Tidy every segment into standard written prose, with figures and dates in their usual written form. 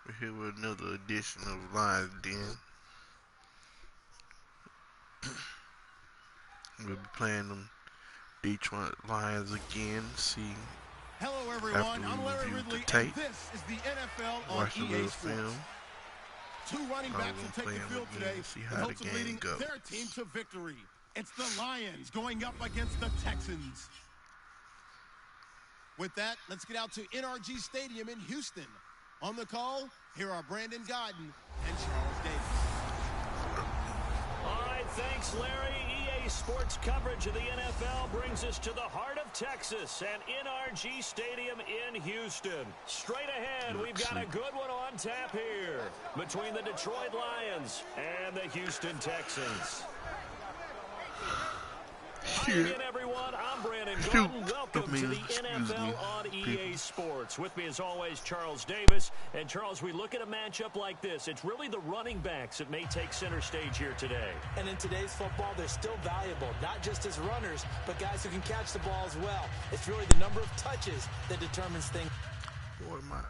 We're here with another edition of Lions Den. We'll be playing them Detroit Lions again. See, Hello everyone, I'm Larry Ridley, and this is the NFL on EA Sports. Two running backs will take the field today in hopes of leading their team to victory. It's the Lions going up against the Texans. With that, let's get out to NRG Stadium in Houston. On the call, here are Brandon Godden and Charles Davis. All right, thanks, Larry. EA Sports coverage of the NFL brings us to the heart of Texas and NRG Stadium in Houston. Straight ahead, we've got a good one on tap here between the Detroit Lions and the Houston Texans. Hi again, everyone. I'm Brandon Gordon. Welcome to the NFL on EA Sports. With me, as always, Charles Davis. And, Charles, we look at a matchup like this. It's really the running backs that may take center stage here today. And in today's football, they're still valuable, not just as runners, but guys who can catch the ball as well. It's really the number of touches that determines things. Boy, my...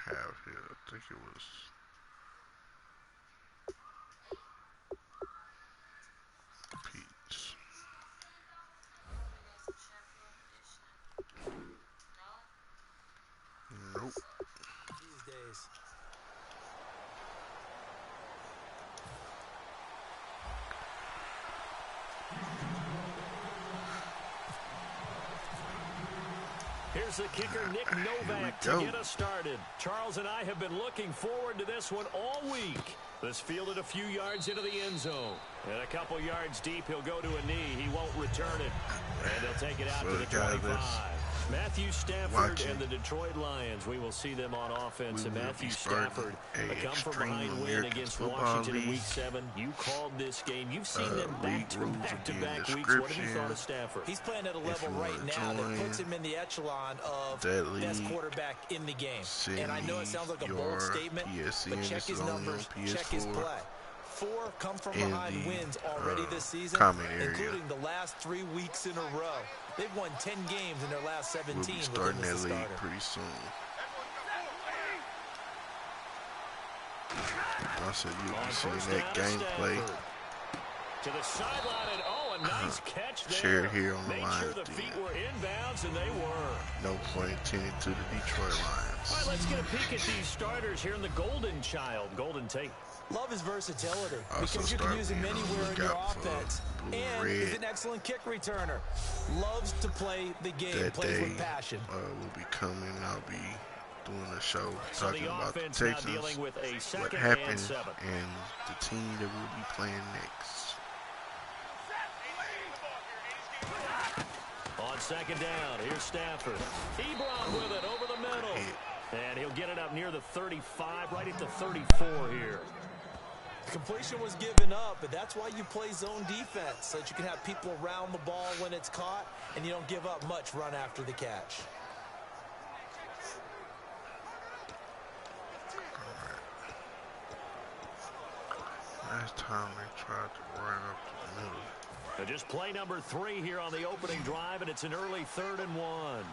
I think it was Pete's. Nope. These days. Here's the kicker, Nick Novak, to get us started. Charles and I have been looking forward to this one all week. This fielded a few yards into the end zone. And a couple yards deep, he'll go to a knee. He won't return it. And he'll take it out to the 25. Matthew Stafford and the Detroit Lions. We will see them on offense. And Matthew Stafford, a come-from-behind win against Washington in Week 7. You called this game. You've seen them back-to-back weeks. What have you thought of Stafford? He's playing at a level right now that puts him in the echelon of best quarterback in the game. And I know it sounds like a bold statement, but check his numbers, check his play. 4 come-from-behind wins already this season, including the last 3 weeks in a row. They've won 10 games in their last 17. We'll be starting that league pretty soon. I said you'll be seeing that gameplay. To the sideline, and a nice catch there. Shared here on the Made line. Sure the feet were inbounds, and they were. No point intended to the Detroit Lions. All right, let's get a peek at these starters here in the Golden Child. Golden Tate. Love his versatility because you can use him anywhere in your offense. And he's an excellent kick returner. Loves to play the game, plays with passion. Will be coming. I'll be doing a show talking about the Texans, what happened, and the team that we'll be playing next. On second down, here's Stafford. Ebron with it over the middle. And he'll get it up near the 35, right at the 34 here. Completion was given up, but that's why you play zone defense, so that you can have people around the ball when it's caught, and you don't give up much run after the catch. Last time they tried to run up to the middle. Just play number 3 here on the opening drive, and it's an early 3rd and 1.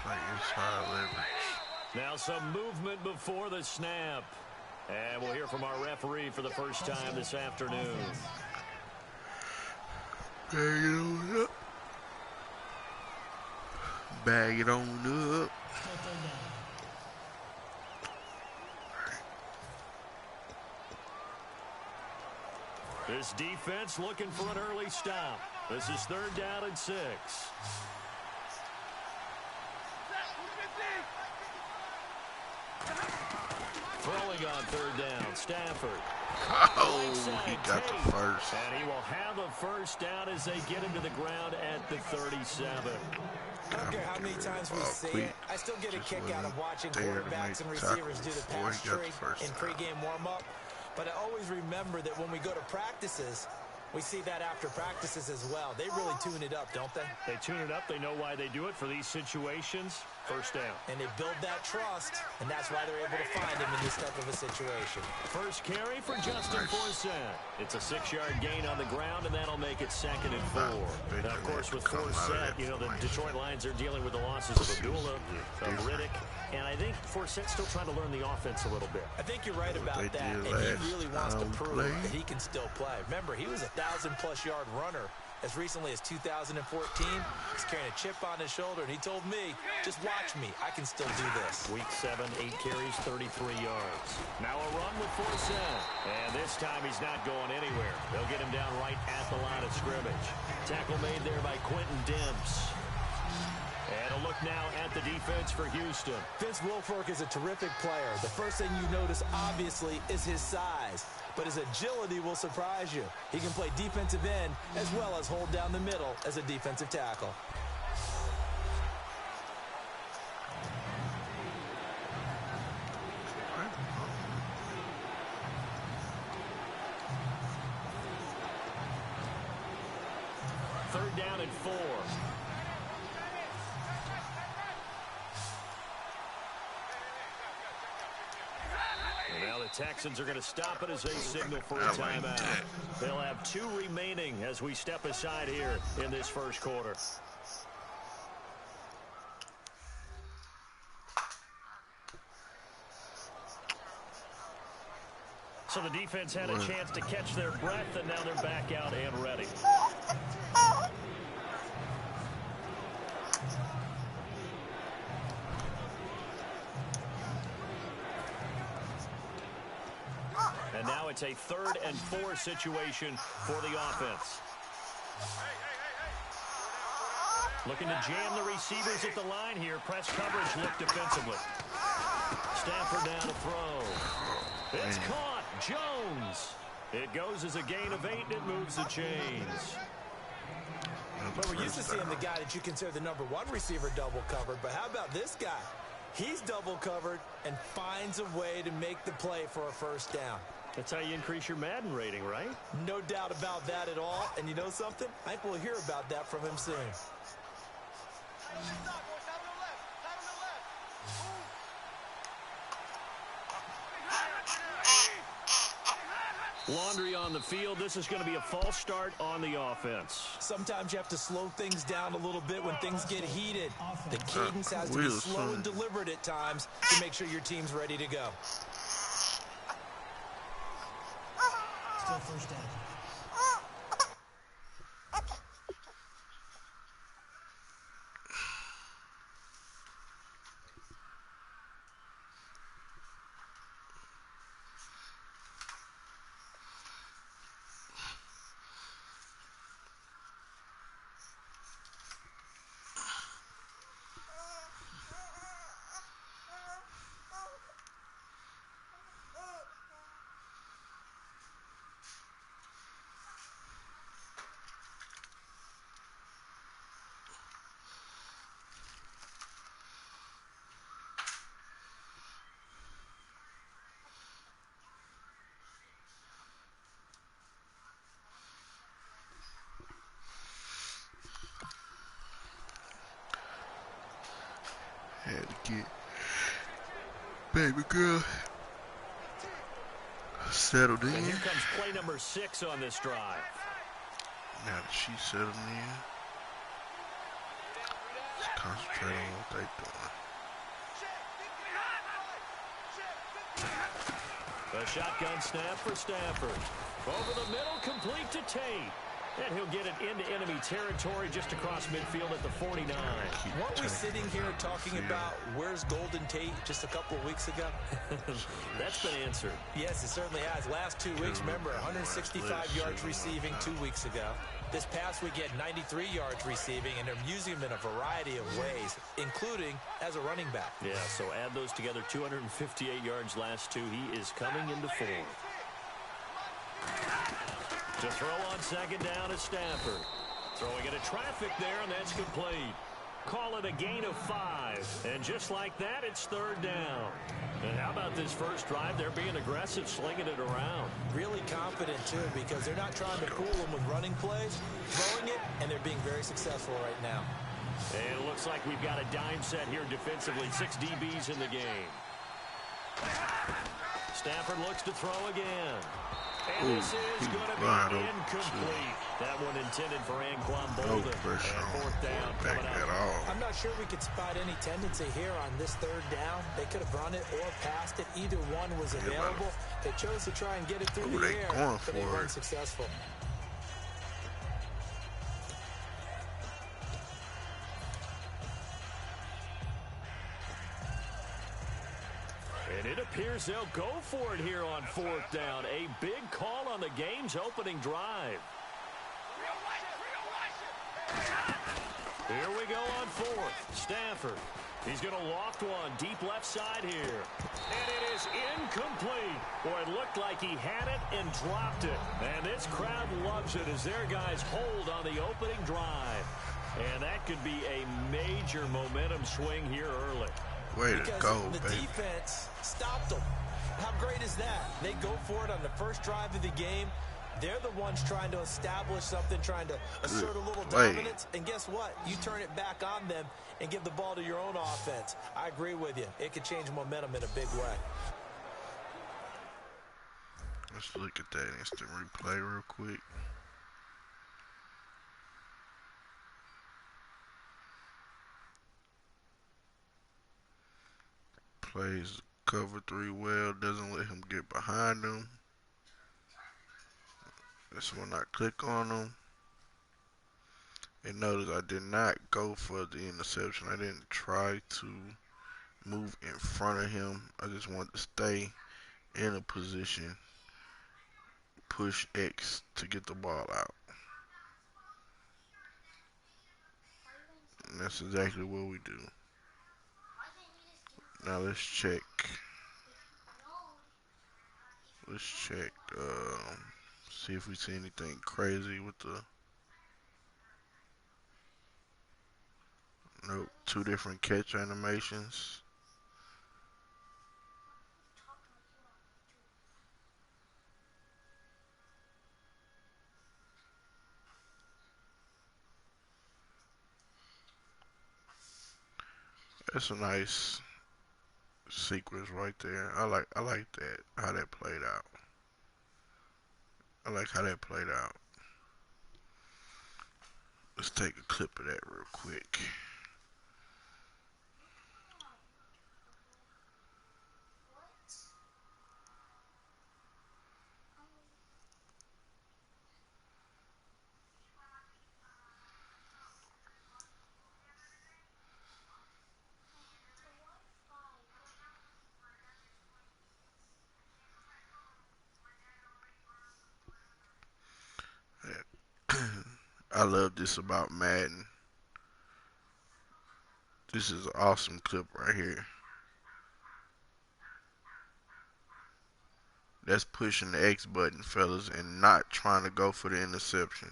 Like inside leverage. Now some movement before the snap. And we'll hear from our referee for the first time this afternoon. Bag it on up. Bag it on up. This defense looking for an early stop. This is 3rd down and 6. Throwing on 3rd down, Stafford. Oh, he got the first. And he will have a first down as they get him to the ground at the 37. I don't care how many times we say it, I still get a kick out of watching quarterbacks and receivers do the pass trick in pregame warm-up. But I always remember that when we go to practices, we see that after practices as well. They really tune it up, don't they? They tune it up. They know why they do it for these situations. First down. And they build that trust, and that's why they're able to find him in this type of a situation. First carry for Justin Forsett. It's a 6-yard gain on the ground, and that'll make it 2nd and 4. Now, of course, with Forsett, you know, the Detroit Lions are dealing with the losses of Abdullah, of Riddick, and I think Forsett's still trying to learn the offense a little bit. I think you're right about that, and he really wants to prove that he can still play. Remember, he was a 1,000-plus yard runner as recently as 2014. He's carrying a chip on his shoulder, and he told me, just watch me. I can still do this. Week 7, 8 carries, 33 yards. Now a run with Forsett. And this time he's not going anywhere. They'll get him down right at the line of scrimmage. Tackle made there by Quentin Demps. And a look now at the defense for Houston. Vince Wilfork is a terrific player. The first thing you notice, obviously, is his size. But his agility will surprise you. He can play defensive end as well as hold down the middle as a defensive tackle. Third down and 4. Now the Texans are going to stop it as they signal for a timeout. They'll have 2 remaining as we step aside here in this first quarter. So the defense had a chance to catch their breath, and now they're back out and ready. And now it's a 3rd and 4 situation for the offense. Looking to jam the receivers at the line here. Press coverage look defensively. Stafford down to throw. It's caught. Jones. It goes as a gain of 8, and it moves the chains. But we're used to seeing the guy that you consider the #1 receiver double covered. But how about this guy? He's double covered and finds a way to make the play for a first down. That's how you increase your Madden rating, right? No doubt about that at all. And you know something? I think we'll hear about that from him soon. Laundry on the field. This is going to be a false start on the offense. Sometimes you have to slow things down a little bit when things get heated. The cadence has to be slow and deliberate at times to make sure your team's ready to go. Still first down. Had to get baby girl settled in. And here comes play number 6 on this drive. Now that she's settled in, let's concentrate on what they're doing. The shotgun snap for Stafford. Over the middle, complete to Tate. And he'll get it into enemy territory just across midfield at the 49. Weren't we sitting here talking about where's Golden Tate just a couple of weeks ago? That's been answered. Yes, it certainly has. Last 2 weeks, remember, 165 yards receiving 2 weeks ago. This past week, he had 93 yards receiving, and they're using him in a variety of ways, including as a running back. Yeah, so add those together, 258 yards last 2. He is coming into form. To throw on second down is Stafford. Throwing into traffic there, and that's complete. Call it a gain of 5. And just like that, it's 3rd down. And how about this first drive? They're being aggressive, slinging it around. Really confident, too, because they're not trying to fool them with running plays, throwing it, and they're being very successful right now. And it looks like we've got a dime set here defensively. 6 DBs in the game. Stafford looks to throw again. And this is going to be incomplete. That one intended for Anquan Bolden. No pressure and 4th down coming up. At all. I'm not sure we could spot any tendency here on this 3rd down. They could have run it or passed it. Either one was available. They chose to try and get it through the air, but they weren't successful. And it appears they'll go for it here on 4th down. A big call on the game's opening drive. Here we go on 4th. Stafford. He's going to loft one deep left side here. And it is incomplete. Boy, it looked like he had it and dropped it. And this crowd loves it as their guys hold on the opening drive. And that could be a major momentum swing here early. Way to go, the baby. defense stopped them. How great is that? They go for it on the first drive of the game. They're the ones trying to establish something, trying to assert a little dominance. And guess what? You turn it back on them and give the ball to your own offense. I agree with you. It could change momentum in a big way. Let's look at that instant replay real quick. Plays cover 3 well, doesn't let him get behind him. That's when I click on him. And notice I did not go for the interception. I didn't try to move in front of him. I just wanted to stay in a position, push X to get the ball out. And that's exactly what we do. Now let's check. See if we see anything crazy with the. Nope, 2 different catch animations. That's a nice sequence right there. I like that, how that played out. I like how that played out. Let's take a clip of that real quick. I love this about Madden. This is an awesome clip right here. That's pushing the X button, fellas, and not trying to go for the interception.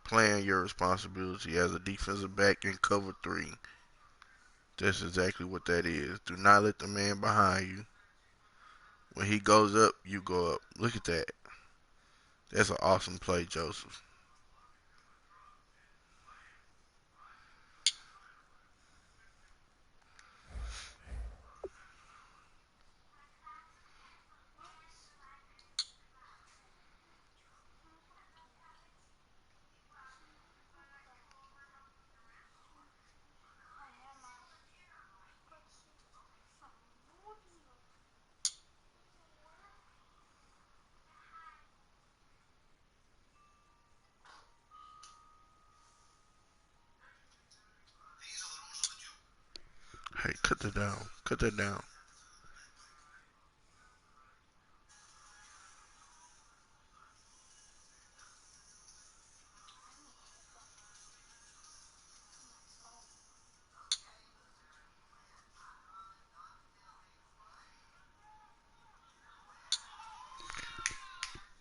Playing your responsibility as a defensive back in cover 3. That's exactly what that is. Do not let the man behind you. When he goes up, you go up. Look at that. That's an awesome play, Joseph. Hey, cut that down. Cut that down.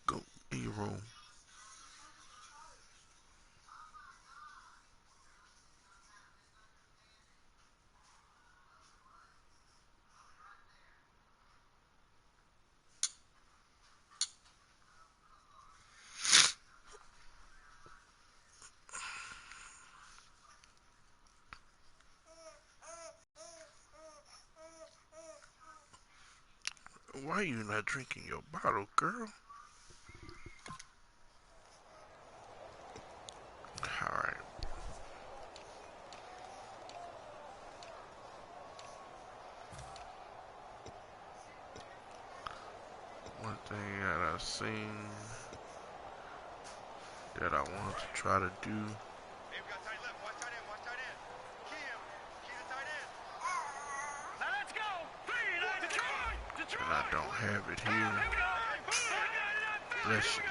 Go in your room. Why you not drinking your bottle, girl? Alright. One thing that I've seen that I want to try to do. And I don't have it here. Bless you.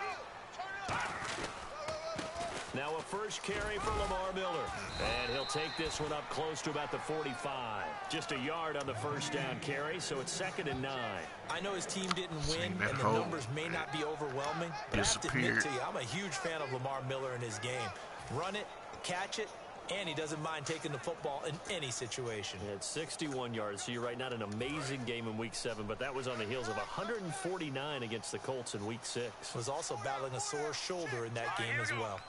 Now a first carry for Lamar Miller. And he'll take this one up close to about the 45. Just a yard on the first down carry, so it's 2nd and 9. I know his team didn't win, and the numbers may not be overwhelming, but I have to admit to you, I'm a huge fan of Lamar Miller in his game. Run it, catch it, and he doesn't mind taking the football in any situation. It's 61 yards, so you're right, not an amazing game in Week 7, but that was on the heels of 149 against the Colts in Week 6. Was also battling a sore shoulder in that game as well.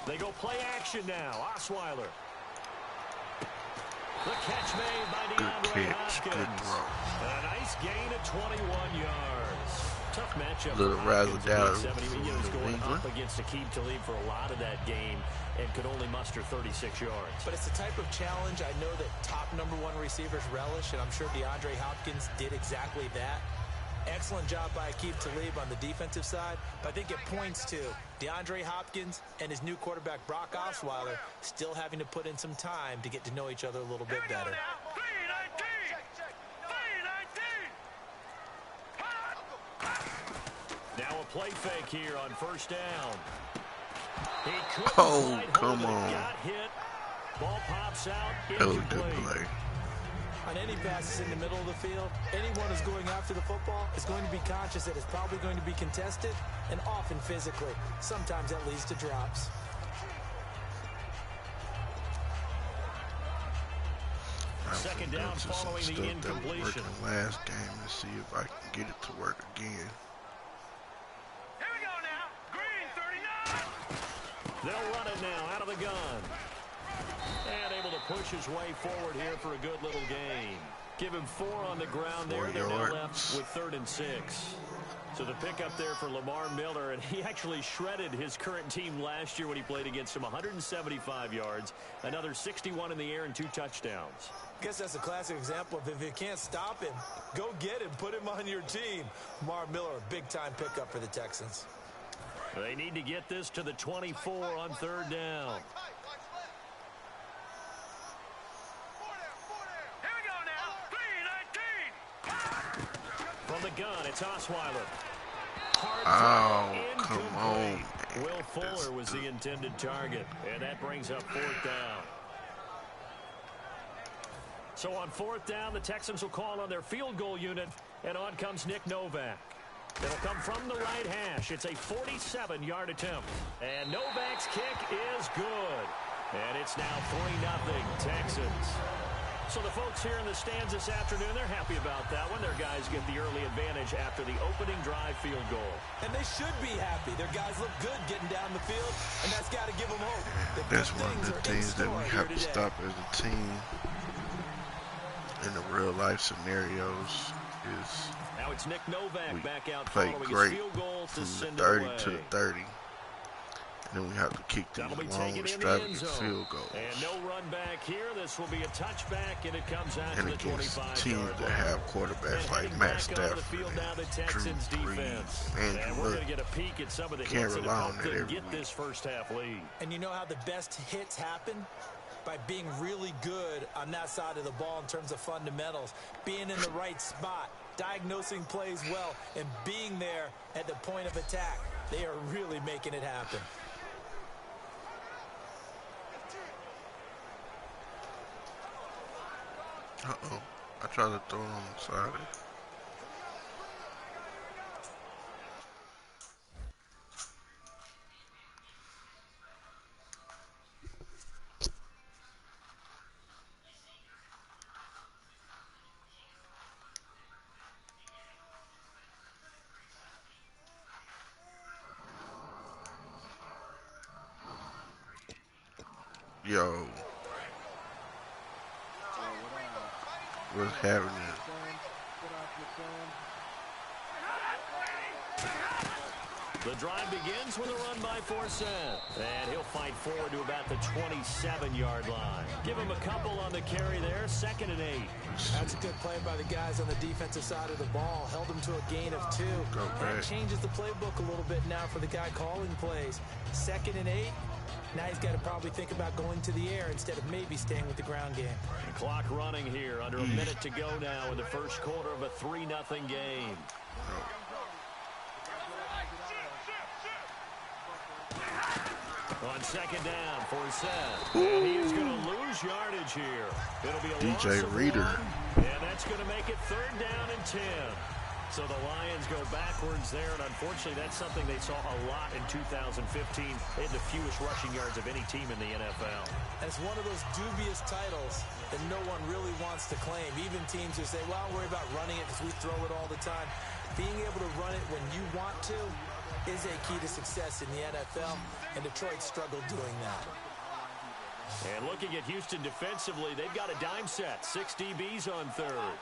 They go play action now. Osweiler. The catch made by DeAndre Hopkins. And a nice gain of 21 yards. Tough matchup. Little razzle dazzle. He was going up against Aqib Talib for a lot of that game and could only muster 36 yards. But it's the type of challenge I know that top #1 receivers relish, and I'm sure DeAndre Hopkins did exactly that. Excellent job by Aqib Talib on the defensive side, but I think it points to DeAndre Hopkins and his new quarterback Brock Osweiler still having to put in some time to get to know each other a little bit better. Now a play fake here on first down. Oh, come on. Got hit. Ball pops out. That was a good play. On any passes in the middle of the field, anyone who's going after the football is going to be conscious that it's probably going to be contested and often physically. Sometimes that leads to drops. Second down following the incompletion. Last game and see if I can get it to work again. Here we go now. Green 39. They'll run it now out of the gun. And able to push his way forward here for a good little gain. Give him 4 on the ground there. They're now left with 3rd and 6. So the pickup there for Lamar Miller, and he actually shredded his current team last year when he played against them. 175 yards, another 61 in the air, and 2 touchdowns. I guess that's a classic example of if you can't stop him, go get him, put him on your team. Lamar Miller, a big-time pickup for the Texans. They need to get this to the 24 on 3rd down. From the gun, it's Osweiler. Oh, come on. Will Fuller was the intended target, and that brings up 4th down. So on 4th down, the Texans will call on their field goal unit, and on comes Nick Novak. It'll come from the right hash. It's a 47-yard attempt. And Novak's kick is good. And it's now 3-0 Texans. So the folks here in the stands this afternoon, they're happy about that one. Their guys get the early advantage after the opening drive field goal. And they should be happy. Their guys look good getting down the field, and that's got to give them hope. That's one of the things that we have to stop as a team in the real-life scenarios is now it's Nick Novak back out play following great his field goal to from send the 30 it away. to the 30. And then we have to kick these long, extravagant field goals. And no run back here. This will be a touchback, and it comes out and to the 25 teams that have quarterbacks like Matt Stafford and Drew Brees, and we're going to get a peek at some of the hits that helped them get this first half lead. And you know how the best hits happen? By being really good on that side of the ball in terms of fundamentals, being in the right spot, diagnosing plays well, and being there at the point of attack. They are really making it happen. Uh-oh. I tried to throw it on the side. Yo. What's happening? The drive begins with a run by Forsett. And he'll fight forward to about the 27-yard line. Give him a couple on the carry there. 2nd and 8. That's a good play by the guys on the defensive side of the ball. Held him to a gain of 2. That changes the playbook a little bit now for the guy calling plays. 2nd and 8. Now he's got to probably think about going to the air instead of maybe staying with the ground game. The clock running here. Under a minute to go now in the first quarter of a 3-0 game. On 2nd down, Forsett. And he is going to lose yardage here. It'll be a DJ Reader. And that's going to make it 3rd down and 10. So the Lions go backwards there, and unfortunately that's something they saw a lot in 2015. They had the fewest rushing yards of any team in the NFL. And it's one of those dubious titles that no one really wants to claim. Even teams who say, well, I'll worry about running it because we throw it all the time. Being able to run it when you want to is a key to success in the NFL, and Detroit struggled doing that. And looking at Houston defensively, they've got a dime set. 6 DBs on 3rd.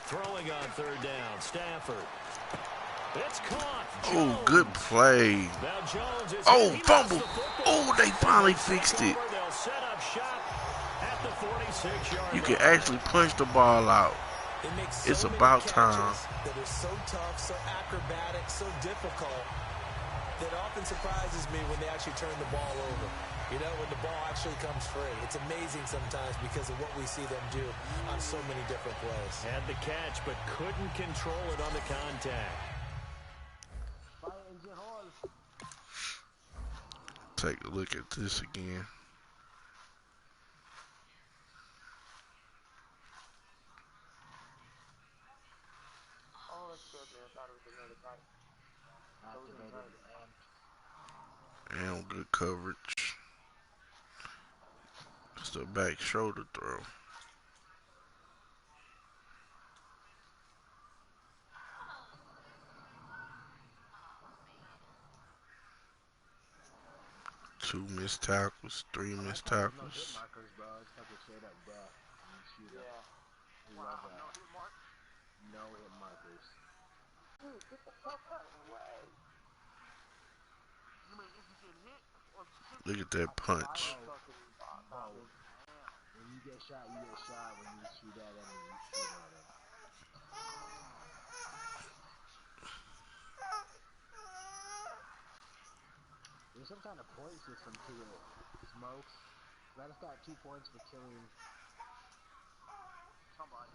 Throwing on 3rd down, Stafford. It's caught. Oh, good play. Oh, fumble. Oh, they finally fixed it. They'll set up shop at the 46-yard line. You can actually punch the ball out. It's about time. That are so tough, so acrobatic, so difficult, that often surprises me when they actually turn the ball over. You know, when the ball actually comes free. It's amazing sometimes because of what we see them do on so many different plays. Had the catch, but couldn't control it on the contact. Take a look at this again. And good coverage. It's the back shoulder throw. Two missed tackles, 3 missed tackles. Look at that punch. When you get shot, you get shot. When you shoot at him, you shoot at him. There's some kind of point system to it. Smokes. That has got 2 points for killing somebody.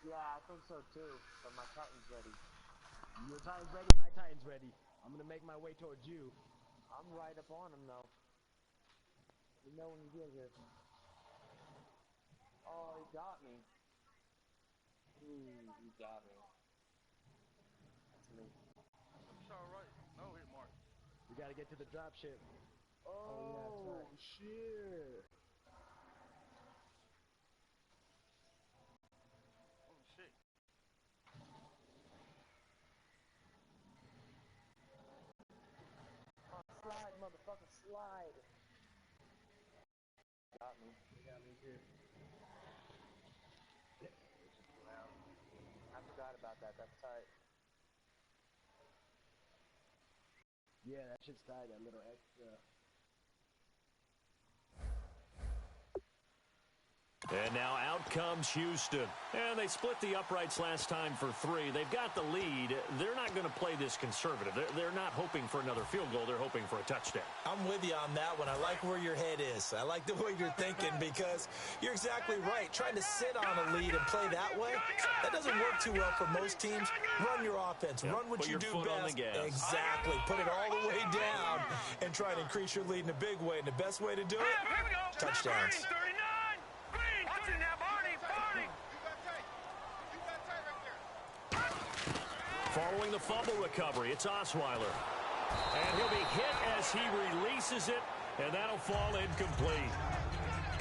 Yeah, I think so too. But my Titan's ready. Your Titan's ready? My Titan's ready. I'm gonna make my way towards you. I'm right up on him though. You know when you get here. Oh, he got me. Ooh, he got me. That's me. It's alright. No hit mark. We gotta get to the drop ship. Oh, yeah, shit. Slide, motherfucker, slide. Got me. You got me too. I forgot about that. That's tight. Yeah, that shit's tight. That little extra. And now out comes Houston. And they split the uprights last time for 3. They've got the lead. They're not going to play this conservative. They're not hoping for another field goal. They're hoping for a touchdown. I'm with you on that one. I like where your head is. I like the way you're thinking because you're exactly right. Trying to sit on a lead and play that way, that doesn't work too well for most teams. Run your offense. Yep. Run what Put you your do foot on best. the gas. Exactly. Put it all the way down and try and increase your lead in a big way. And the best way to do it, touchdowns. Following the fumble recovery, it's Osweiler. And he'll be hit as he releases it, and that'll fall incomplete.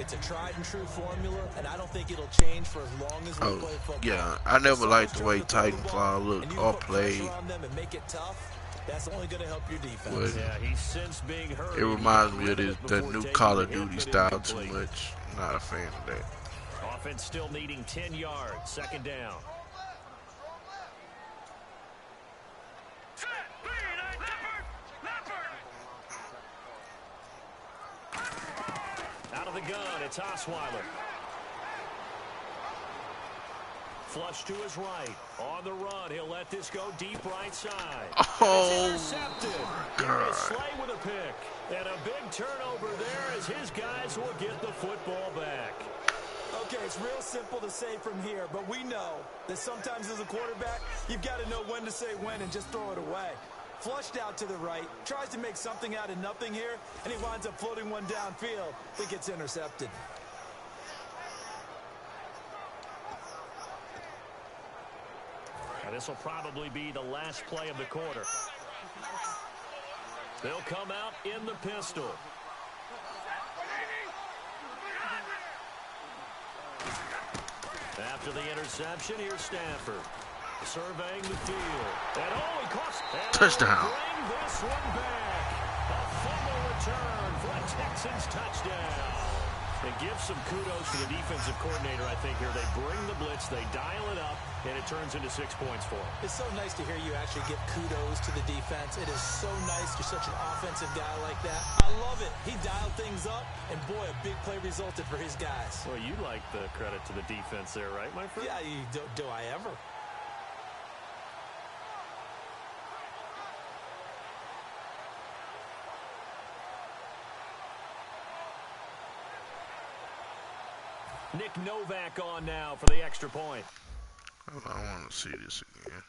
It's a tried and true formula, and I don't think it'll change for as long as we play football. Yeah, I never liked the way Titanfall looked or played. On them and make it tough. That's only going to help your defense. But yeah, he's since being hurt. it reminds me of the new Call of Duty style too much. Not a fan of that. Offense still needing 10 yards. Second down. Out of the gun, it's Osweiler. Flush to his right. On the run, he'll let this go deep right side. Oh, it's intercepted. Darius Slay with a pick. And a big turnover there as his guys will get the football back. Okay, it's real simple to say from here, but we know that sometimes as a quarterback, you've got to know when to say when and just throw it away. Flushed out to the right, tries to make something out of nothing here, and he winds up floating one downfield that gets intercepted. Now, this will probably be the last play of the quarter. They'll come out in the pistol. After the interception, here's Stafford. Surveying the field. And he caught. Touchdown. Bring this one back. A fumble return for a Texans touchdown. They give some kudos to the defensive coordinator, I think, here. They bring the blitz, they dial it up, and it turns into 6 points for them. It's so nice to hear you actually give kudos to the defense. It is so nice. You're such an offensive guy like that. I love it. He dialed things up, and boy, a big play resulted for his guys. Well, you like the credit to the defense there, right, my friend? Yeah, do I ever? Nick Novak on now for the extra point. I want to see this again.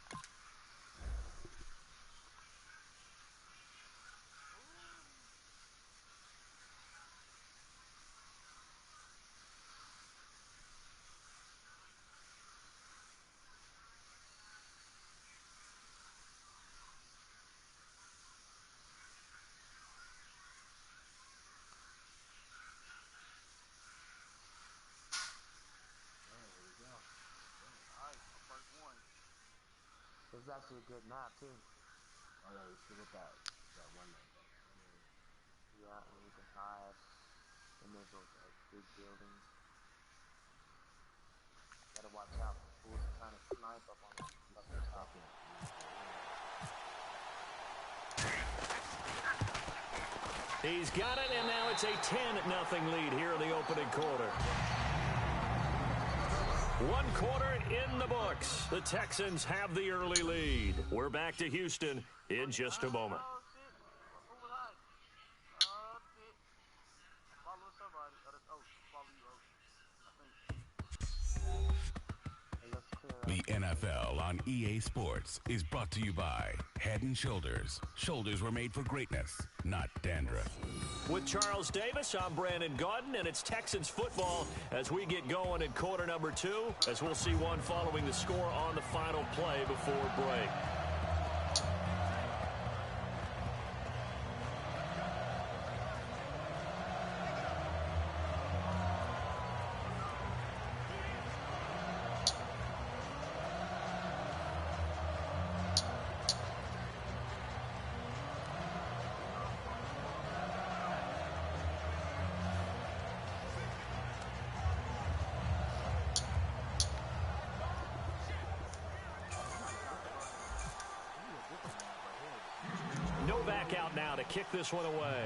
It was actually a good nap too. Oh yeah, we should look at that one night. Yeah, and we can hide in those like big buildings. Gotta watch out for fools trying to snipe up on the top. He's got it, and now it's a 10-0 lead here in the opening quarter. One quarter in the books. The Texans have the early lead. We're back to Houston in just a moment. The NFL on EA Sports is brought to you by Head & Shoulders. Shoulders were made for greatness, not dandruff. With Charles Davis, I'm Brandon Gaudin, and it's Texans football as we get going in quarter number 2, as we'll see one following the score on the final play before break. Novak out now to kick this one away.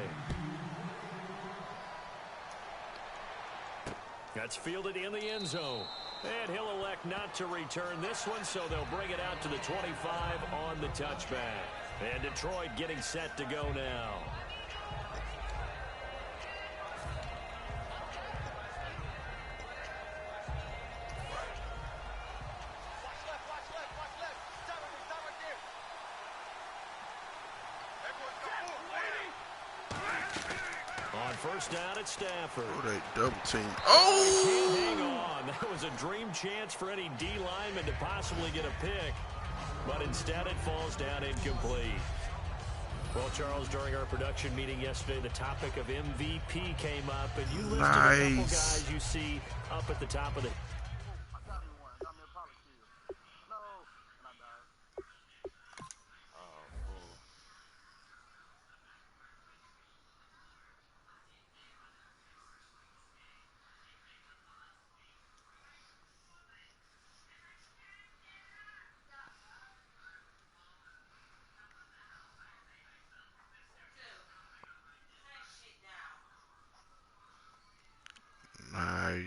That's fielded in the end zone. And he'll elect not to return this one, so they'll bring it out to the 25 on the touchback. And Detroit getting set to go now. First down at Stafford. Oh, they double team. Oh! Can't hang on. That was a dream chance for any D lineman to possibly get a pick, but instead it falls down incomplete. Well, Charles, during our production meeting yesterday, the topic of MVP came up, and you listed a couple guys you see up at the top of the...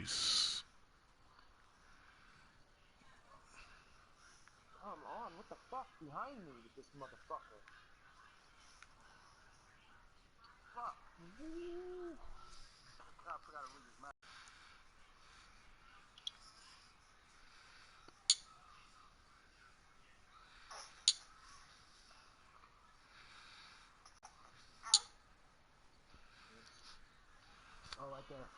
Nice. Come on, what the fuck behind me with this motherfucker? Fuck. I forgot to read his mouth. Oh, right there.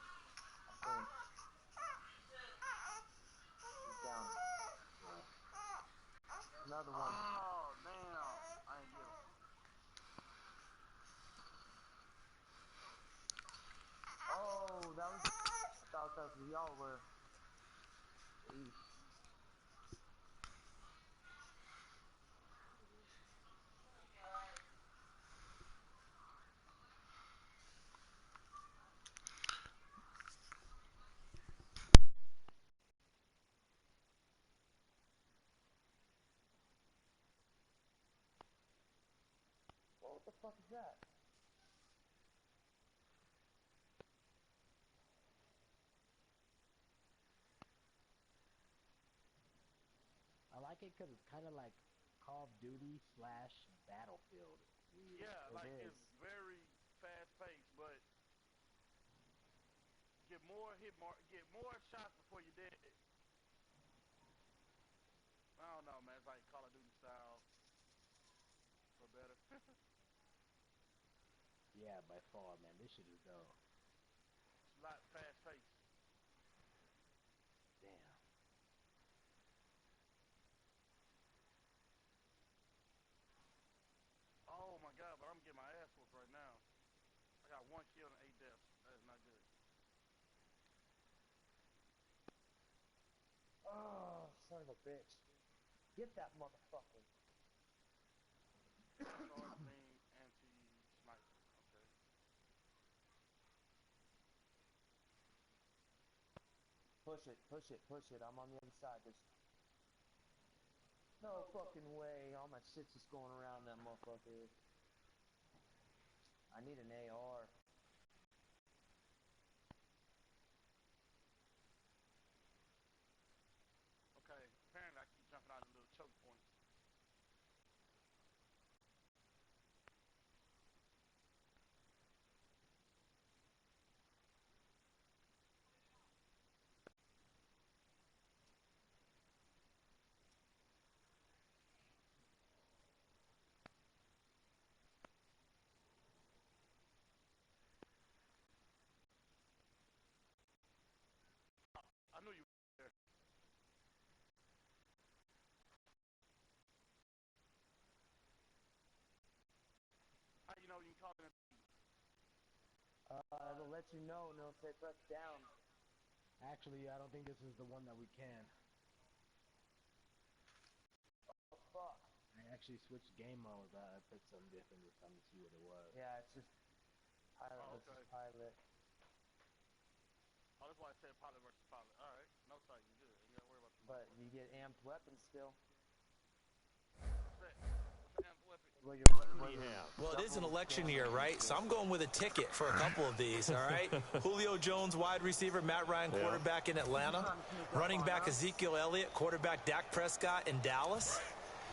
He's down. Another one. Oh, damn. I ain't get him. Oh, that was... I thought that's where y'all were. Jeez. What the fuck is that? I like it because it's kind of like Call of Duty / Battlefield. Yeah, like it's very fast-paced, but get more shots before you're dead. I don't know, man. It's like Call of Duty style, but better. Yeah, by far, man. This shit is dope. It's a lot fast-paced. Damn. Oh my god, but I'm getting my ass whooped right now. I got 1 kill and 8 deaths. That is not good. Oh, son of a bitch. Get that motherfucker. Charge beam, anti-sniper. Okay. Push it, push it, push it. I'm on the other side. There's no fucking way. All my shit's just going around that motherfucker. I need an AR. Okay, apparently I keep jumping out of little choke points. I knew you were there. How you know you can call it? It'll let you know and it'll say press down. Actually, I don't think this is the one that we can. Oh, fuck. I actually switched game modes. I put something different this time to see what it was. Yeah, it's just pilot versus pilot. Oh, that's why I said pilot versus pilot. All right, no sight, you good. You gotta worry about the. But you get amped weapons still. What's that? What's an amped weapon? Well, it is an election year, right? So I'm going with a ticket for a couple of these, all right? Julio Jones, wide receiver, Matt Ryan, quarterback in Atlanta. Running back Ezekiel Elliott, quarterback Dak Prescott in Dallas.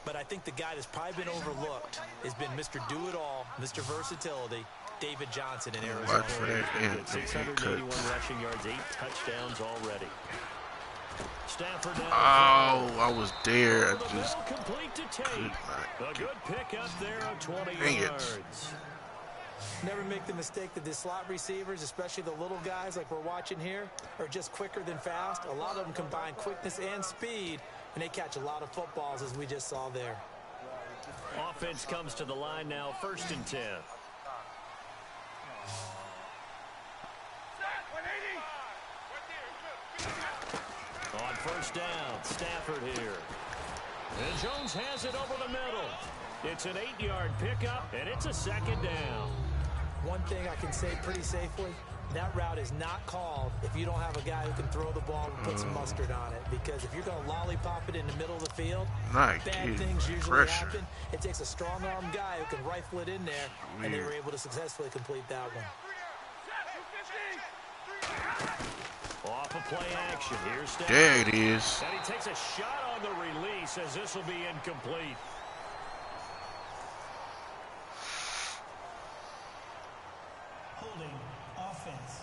But I think the guy that's probably been overlooked has been Mr. Do-It-All, Mr. Versatility, David Johnson in Arizona. 681 rushing yards, 8 touchdowns already. Stafford down. Oh, I was there. I just complete to Tate. A good pickup there of 20 yards. Never make the mistake that the slot receivers, especially the little guys like we're watching here, are just quicker than fast. A lot of them combine quickness and speed, and they catch a lot of footballs, as we just saw there. Offense comes to the line now, 1st and 10. On 1st down, Stafford here. And Jones has it over the middle. It's an 8-yard pickup, and it's a 2nd down. One thing I can say pretty safely, that route is not called if you don't have a guy who can throw the ball and put some mustard on it. Because if you're going to lollipop it in the middle of the field, bad things usually happen. It takes a strong-arm guy who can rifle it in there, and they were able to successfully complete that one. Off a play action. Here's Stafford. There it is. And he takes a shot on the release as this will be incomplete. Holding offense.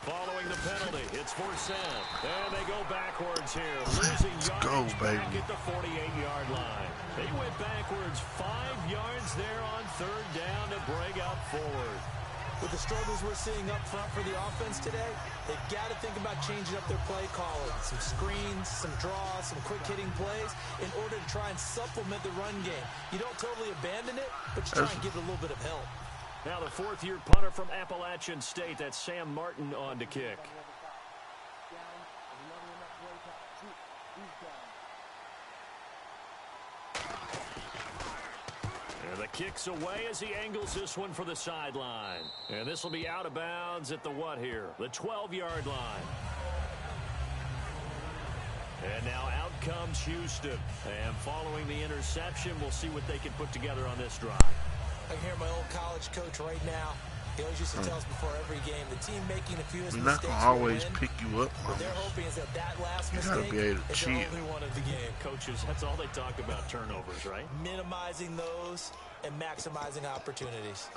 Following the penalty, it's for Sam. And they go backwards here, losing yardage back at the 48-yard line. They went backwards 5 yards there on third down to bring up forward. With the struggles we're seeing up front for the offense today, they've got to think about changing up their play calling. Some screens, some draws, some quick-hitting plays in order to try and supplement the run game. You don't totally abandon it, but you try and give it a little bit of help. Now the fourth-year punter from Appalachian State, that's Sam Martin on to kick. And the kick's away as he angles this one for the sideline. And this will be out of bounds at the what here? The 12-yard line. And now out comes Houston. And following the interception, we'll see what they can put together on this drive. I can hear my old college coach right now. He always used to tell us before every game, the team making a few mistakes. We're not gonna always pick you up. What they're hoping is that last mistake be able to is the only one of the game. Coaches, that's all they talk about, turnovers, right? Minimizing those and maximizing opportunities.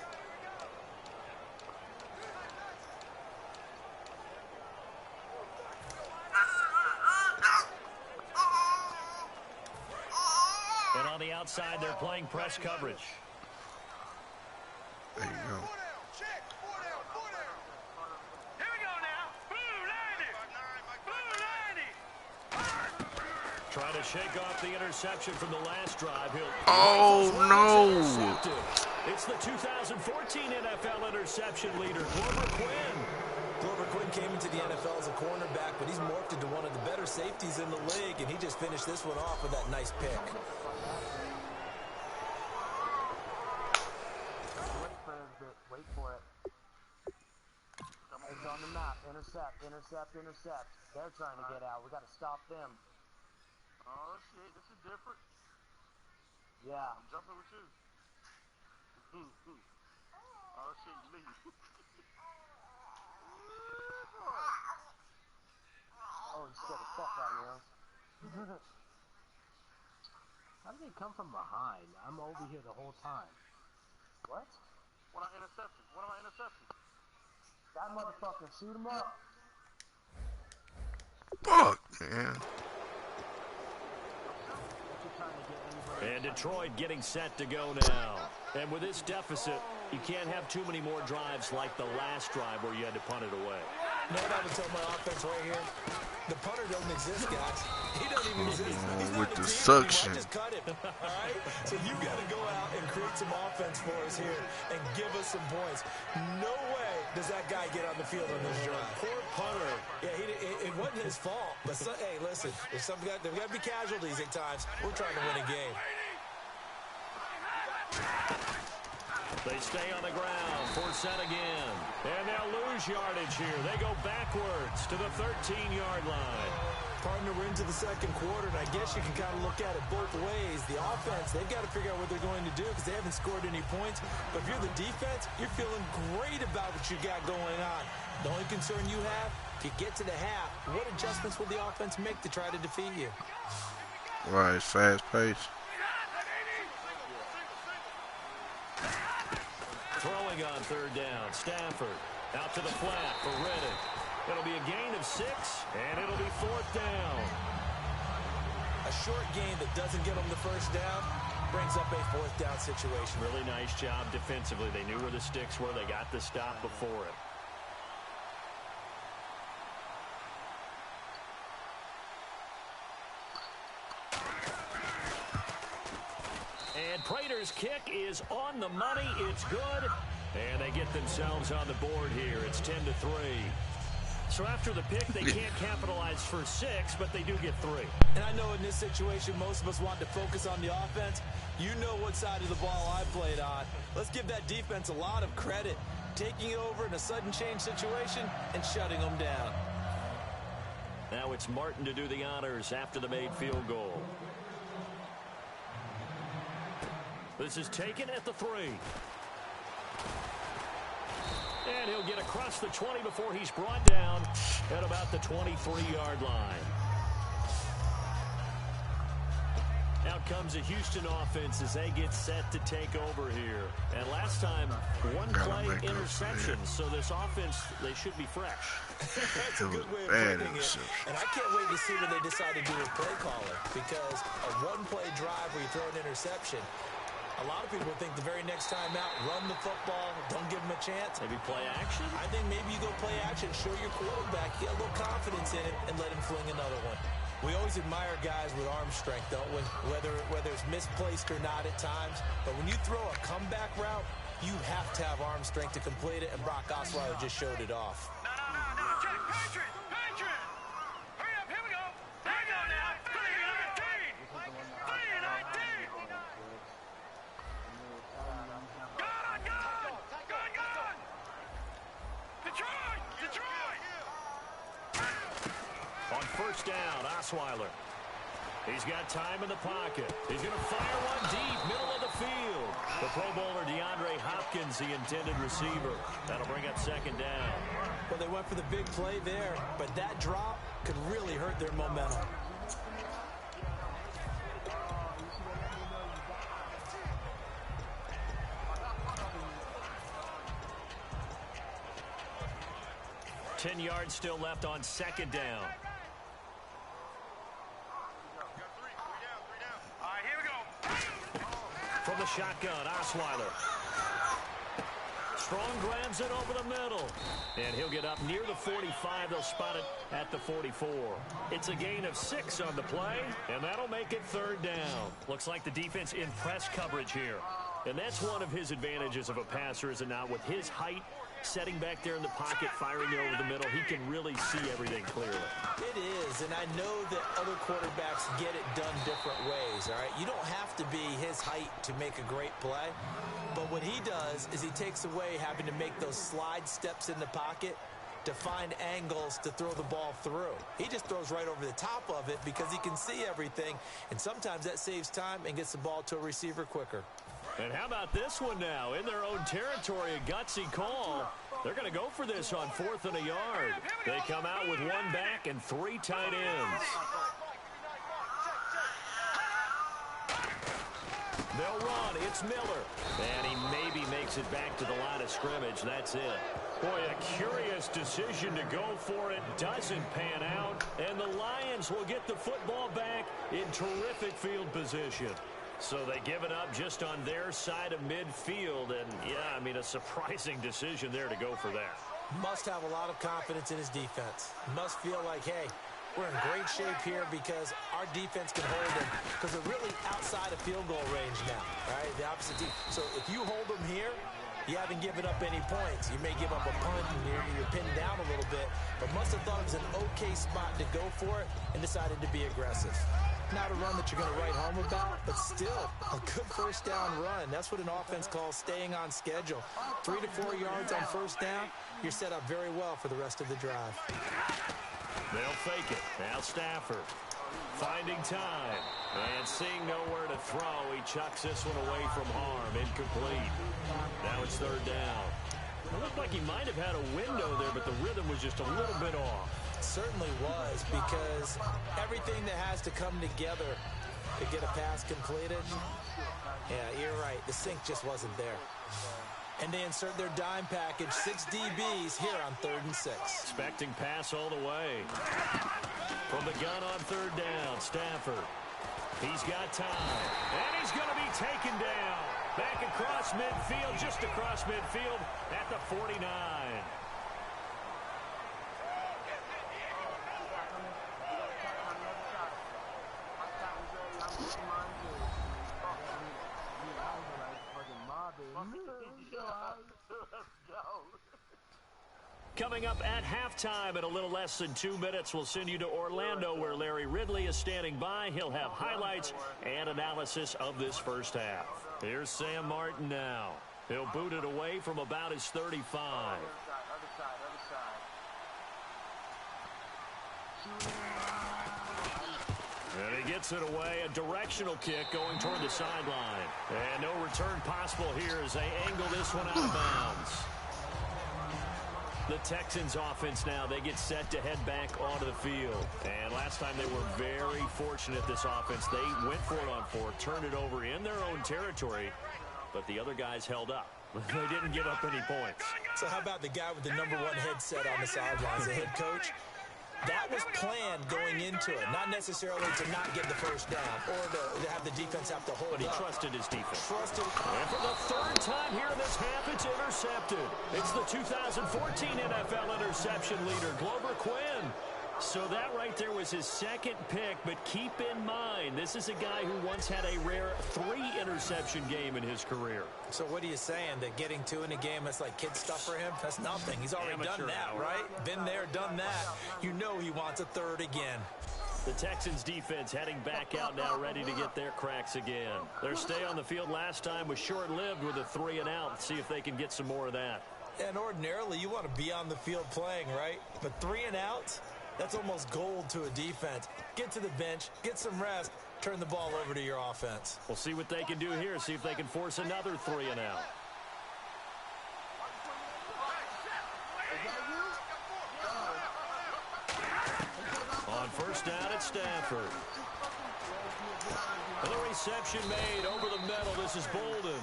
And on the outside, they're playing press coverage. There you go. Trying to shake off the interception from the last drive. Oh, no. It's the 2014 NFL interception leader, Glover Quinn. Glover Quinn came into the NFL as a cornerback, but he's morphed into one of the better safeties in the league, and he just finished this one off with that nice pick. Wait for it. It's on the map. Intercept. They're trying to get out. We got to stop them. Oh, shit. This is different. Yeah. I'm jumping with you. Oh, shit. You leave. Oh, you scared the fuck out of me, huh? How did they come from behind? I'm over here the whole time. What? What are interceptions? What am I intercepting? That motherfucker, shoot him up. Fuck, man. And Detroit getting set to go now. And with this deficit, you can't have too many more drives like the last drive where you had to punt it away. You know what I would tell my offense right here? The punter doesn't exist, guys. He doesn't even exist. He's not with a the team suction. anymore. Just cut him, all right? So you got to go out and create some offense for us here and give us some points. No way does that guy get on the field on this drive. Poor punter. Yeah, it wasn't his fault. But, hey, listen, there's got to be casualties at times. We're trying to win a game. They stay on the ground, force set again. And they'll lose yardage here. They go backwards to the 13-yard line. Partner, we're into the second quarter, and I guess you can kind of look at it both ways. The offense, they've got to figure out what they're going to do because they haven't scored any points. But if you're the defense, you're feeling great about what you got going on. The only concern you have, if you get to the half, what adjustments will the offense make to try to defeat you? Right, it's fast-paced. Throwing on third down, Stafford out to the flat for Reddick. It'll be a gain of 6, and it'll be fourth down. A short gain that doesn't get them the first down brings up a fourth down situation. Really nice job defensively. They knew where the sticks were. They got the stop before it. And Prater's kick is on the money. It's good. And they get themselves on the board here. It's 10-3. So after the pick, they can't capitalize for 6, but they do get 3. And I know in this situation, most of us want to focus on the offense. You know what side of the ball I played on. Let's give that defense a lot of credit, taking over in a sudden change situation and shutting them down. Now it's Martin to do the honors after the made field goal. This is taken at the 3. And he'll get across the 20 before he's brought down at about the 23-yard line. Out comes a Houston offense as they get set to take over here. And last time, one play interception. So this offense, they should be fresh. That's a good way of putting it. And I can't wait to see what they decide to do with play calling. Because a one-play drive where you throw an interception, a lot of people think the very next time out, run the football, don't give them a chance. Maybe play action? I think maybe you go play action, show your quarterback, get a little confidence in it, and let him fling another one. We always admire guys with arm strength, don't we? Whether it's misplaced or not at times. But when you throw a comeback route, you have to have arm strength to complete it, and Brock Osweiler just showed it off. No, check, Patriot! Hurry up, here we go! There we go now! 3-19! Gone! Detroit! On first down, Osweiler. He's got time in the pocket. He's going to fire one deep, middle of the field. The Pro Bowler DeAndre Hopkins, the intended receiver. That'll bring up second down. Well, they went for the big play there, but that drop could really hurt their momentum. Ten yards still left on second down. All right, here we go. From the shotgun, Osweiler. Strong grabs it over the middle. And he'll get up near the 45. They'll spot it at the 44. It's a gain of 6 on the play, and that'll make it third down. Looks like the defense in press coverage here. And that's one of his advantages of a passer, is it not? With his height, setting back there in the pocket, firing it over the middle, he can really see everything clearly. It is, and I know that other quarterbacks get it done different ways, all right? You don't have to be his height to make a great play, but what he does is he takes away having to make those slide steps in the pocket to find angles to throw the ball through. He just throws right over the top of it because he can see everything, and sometimes that saves time and gets the ball to a receiver quicker. And how about this one now? In their own territory, a gutsy call. They're going to go for this on 4th and a yard. They come out with 1 back and 3 tight ends. They'll run. It's Miller. And he maybe makes it back to the line of scrimmage. That's it. Boy, a curious decision to go for it. Doesn't pan out. And the Lions will get the football back in terrific field position. So they give it up just on their side of midfield. And, yeah, I mean, a surprising decision there to go for that. Must have a lot of confidence in his defense. Must feel like, hey, we're in great shape here because our defense can hold them, because they're really outside of field goal range now, right? The opposite team. So if you hold them here, you haven't given up any points. You may give up a punt and you're pinned down a little bit, but must have thought it was an okay spot to go for it and decided to be aggressive. Not a run that you're going to write home about, but still a good first down run. That's what an offense calls staying on schedule. 3 to 4 yards on first down, you're set up very well for the rest of the drive. They'll fake it. Now Stafford finding time and seeing nowhere to throw. He chucks this one away from harm. Incomplete. Now it's third down. It looked like he might have had a window there, but the rhythm was just a little bit off. Certainly was, because everything that has to come together to get a pass completed, yeah, you're right, the sync just wasn't there. And they insert their dime package, 6 DBs here on 3rd and 6. Expecting pass all the way. From the gun on third down, Stafford. He's got time, and he's going to be taken down. Back across midfield, just across midfield at the 49. Coming up at halftime in a little less than 2 minutes, we'll send you to Orlando where Larry Ridley is standing by. He'll have highlights and analysis of this first half. Here's Sam Martin now. He'll boot it away from about his 35. And he gets it away, a directional kick going toward the sideline. And no return possible here as they angle this one out of bounds. The Texans offense now, they get set to head back onto the field. And last time they were very fortunate, this offense. They went for it on fourth, turned it over in their own territory, but the other guys held up. They didn't give up any points. So how about the guy with the #1 headset on the sidelines, the head coach? That was planned going into it, not necessarily to not get the first down or to have the defense have to hold But he up. trusted his defense. Trusted. And for the third time here in this half, it's intercepted. It's the 2014 NFL interception leader, Glover Quinn. So that right there was his second pick, but keep in mind, this is a guy who once had a rare 3-interception game in his career. So what are you saying, that getting 2 in a game, that's like kid stuff for him? That's nothing. He's already done that, right? Been there, done that. You know he wants a third again. The Texans defense heading back out now, ready to get their cracks again. Their stay on the field last time was short-lived with a 3-and-out. Let's see if they can get some more of that. And ordinarily, you want to be on the field playing, right? But 3-and-outs? That's almost gold to a defense. Get to the bench, get some rest, turn the ball over to your offense. We'll see what they can do here, see if they can force another 3-and-out. On first down, it's Stafford. And the reception made over the middle. This is Bolden.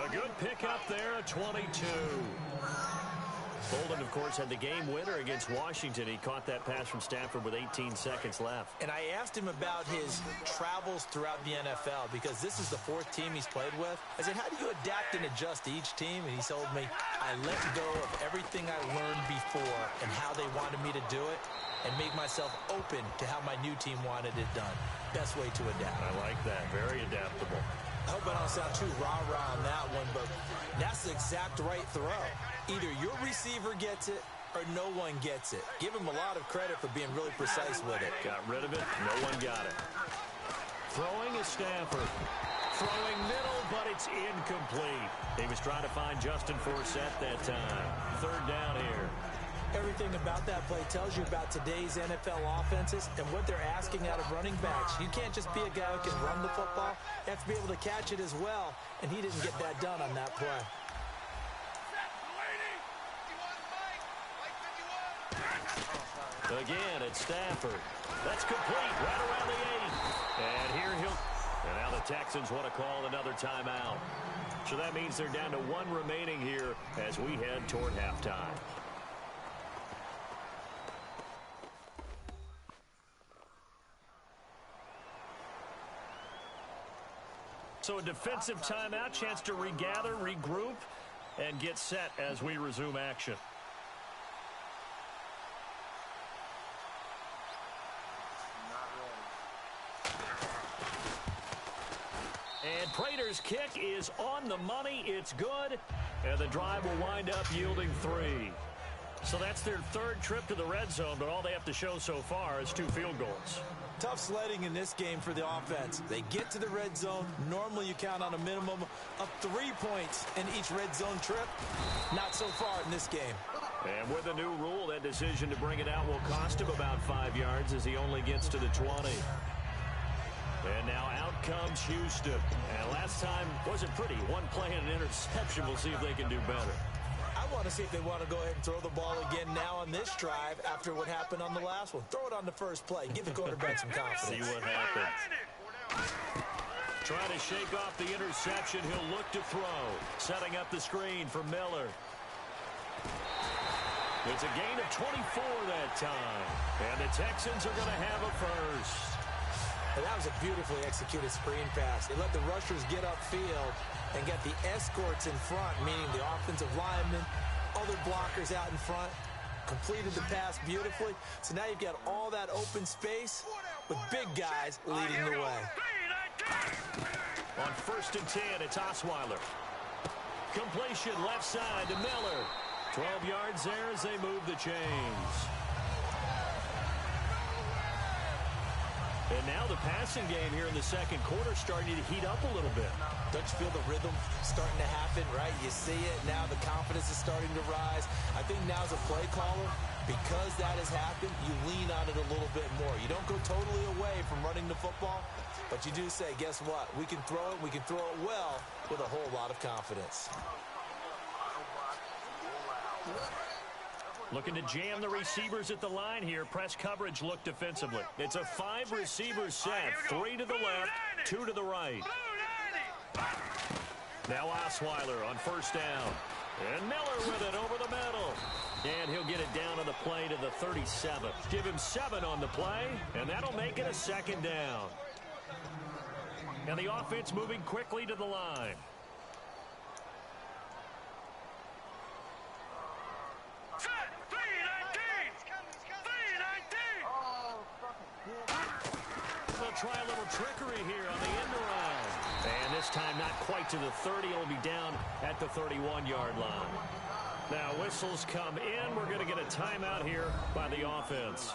A good pickup there at 22. Bolden, of course, had the game winner against Washington. He caught that pass from Stafford with 18 seconds left. And I asked him about his travels throughout the NFL because this is the 4th team he's played with. I said, how do you adapt and adjust to each team? And he told me, I let go of everything I learned before and how they wanted me to do it and make myself open to how my new team wanted it done. Best way to adapt. I like that. Very adaptable. I hope I don't sound too rah-rah on that one, but that's the exact right throw. Either your receiver gets it or no one gets it. Give him a lot of credit for being really precise with it. Got rid of it. No one got it. Throwing is Stafford. Throwing middle, but it's incomplete. He was trying to find Justin Forsett that time. Third down here. Everything about that play tells you about today's NFL offenses and what they're asking out of running backs. You can't just be a guy who can run the football. You have to be able to catch it as well, and he didn't get that done on that play. Again, it's Stafford. That's complete right around the 8. And here and now the Texans want to call another timeout. So that means they're down to 1 remaining here as we head toward halftime. So a defensive timeout, chance to regather, regroup, and get set as we resume action. And Prater's kick is on the money. It's good. And the drive will wind up yielding 3. So that's their 3rd trip to the red zone, but all they have to show so far is 2 field goals. Tough sledding in this game for the offense. They get to the red zone. Normally you count on a minimum of 3 points in each red zone trip. Not so far in this game. And with the new rule, that decision to bring it out will cost him about 5 yards as he only gets to the 20. And now out comes Houston. And last time wasn't pretty. 1 play and an interception. We'll see if they can do better. I want to see if they want to go ahead and throw the ball again now on this drive after what happened on the last one. Throw it on the first play. Give the quarterback some confidence. See what happens. Trying to shake off the interception. He'll look to throw. Setting up the screen for Miller. It's a gain of 24 that time. And the Texans are going to have a first. And that was a beautifully executed screen pass. They let the rushers get upfield and get the escorts in front, meaning the offensive linemen, other blockers out in front, completed the pass beautifully. So now you've got all that open space with big guys leading the way. On 1st and 10, it's Osweiler. Completion left side to Miller. 12 yards there as they move the chains. And now the passing game here in the second quarter starting to heat up a little bit. Don't you feel the rhythm starting to happen, right? You see it. Now the confidence is starting to rise. I think now as a play caller, because that has happened, you lean on it a little bit more. You don't go totally away from running the football, but you do say, guess what? We can throw it. We can throw it well with a whole lot of confidence. Looking to jam the receivers at the line here. Press coverage look defensively. It's a 5-receiver set. 3 to the left, 2 to the right. Now Osweiler on first down. And Miller with it over the middle. And he'll get it down on the play to the 37. Give him 7 on the play, and that'll make it a second down. And the offense moving quickly to the line. They'll try a little trickery here on the end around. And this time not quite to the 30. It'll be down at the 31-yard line. Now whistles come in. We're going to get a timeout here by the offense.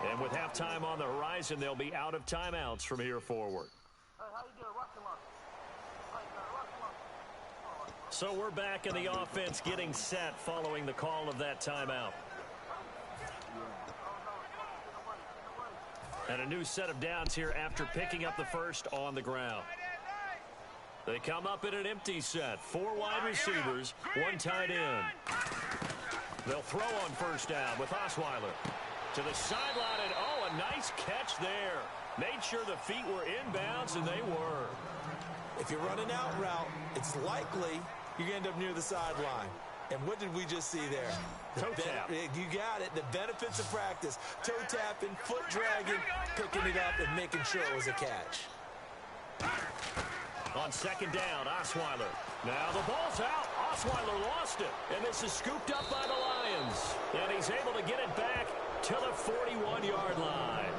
And with halftime on the horizon, they'll be out of timeouts from here forward. So we're back in the offense getting set following the call of that timeout. And a new set of downs here after picking up the first on the ground. They come up in an empty set. 4 wide receivers, 1 tight end. They'll throw on first down with Osweiler. To the sideline, and oh, a nice catch there. Made sure the feet were inbounds, and they were. If you run an out route, it's likely you're going to end up near the sideline. And what did we just see there? Toe tap. You got it. The benefits of practice. Toe tapping, foot dragging, picking it up, and making sure it was a catch. On second down, Osweiler. Now the ball's out. Osweiler lost it. And this is scooped up by the Lions. And he's able to get it back to the 41-yard line.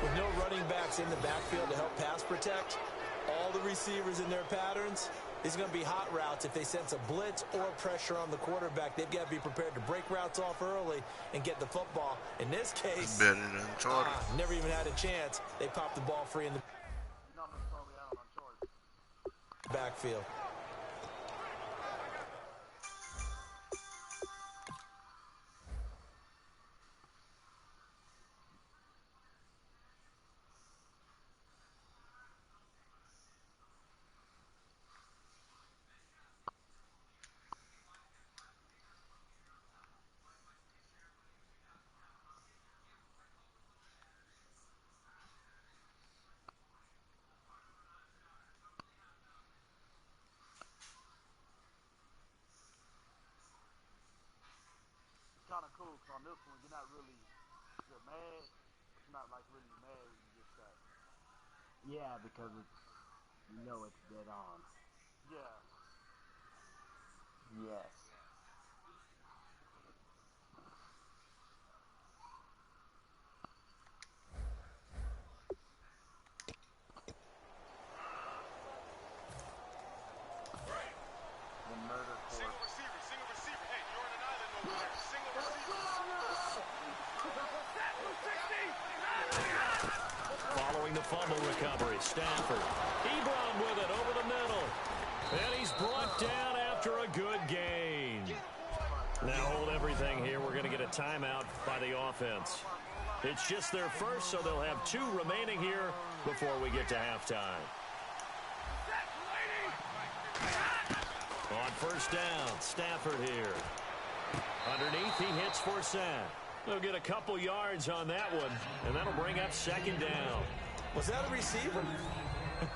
With no running backs in the backfield to help pass protect, all the receivers in their patterns, it's going to be hot routes. If they sense a blitz or pressure on the quarterback, they've got to be prepared to break routes off early and get the football. In this case, never even had a chance. They popped the ball free in the backfield. Kind of cool because on this one you're not really mad, but you're not like really mad when you get sacked. Yeah, because it's it's dead on. Yeah. Yes. The murder force. Single receiver. Hey, you're on an island over there. Single receiver. Following the fumble recovery, Stafford. Ebron with it over the middle. And he's brought down after a good gain. Now hold everything here. We're going to get a timeout by the offense. It's just their first, so they'll have 2 remaining here before we get to halftime. On first down, Stafford here. Underneath, he hits for a sack. They'll get a couple yards on that one, and that'll bring up second down. Was that a receiver?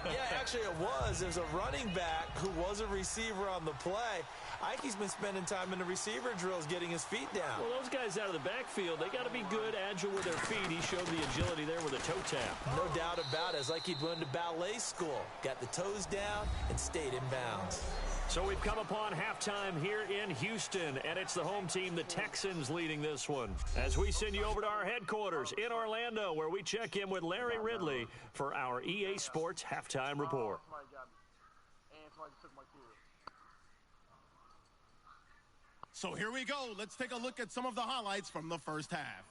Yeah, actually it was. There's a running back who was a receiver on the play. I think he's been spending time in the receiver drills getting his feet down. Well, those guys out of the backfield, they got to be good, agile with their feet. He showed the agility there with a toe tap. No doubt about it. It's like he'd went to ballet school. Got the toes down and stayed in bounds. So we've come upon halftime here in Houston, and it's the home team, the Texans, leading this one. As we send you over to our headquarters in Orlando, where we check in with Larry Ridley for our EA Sports Halftime Report. So here we go. Let's take a look at some of the highlights from the first half.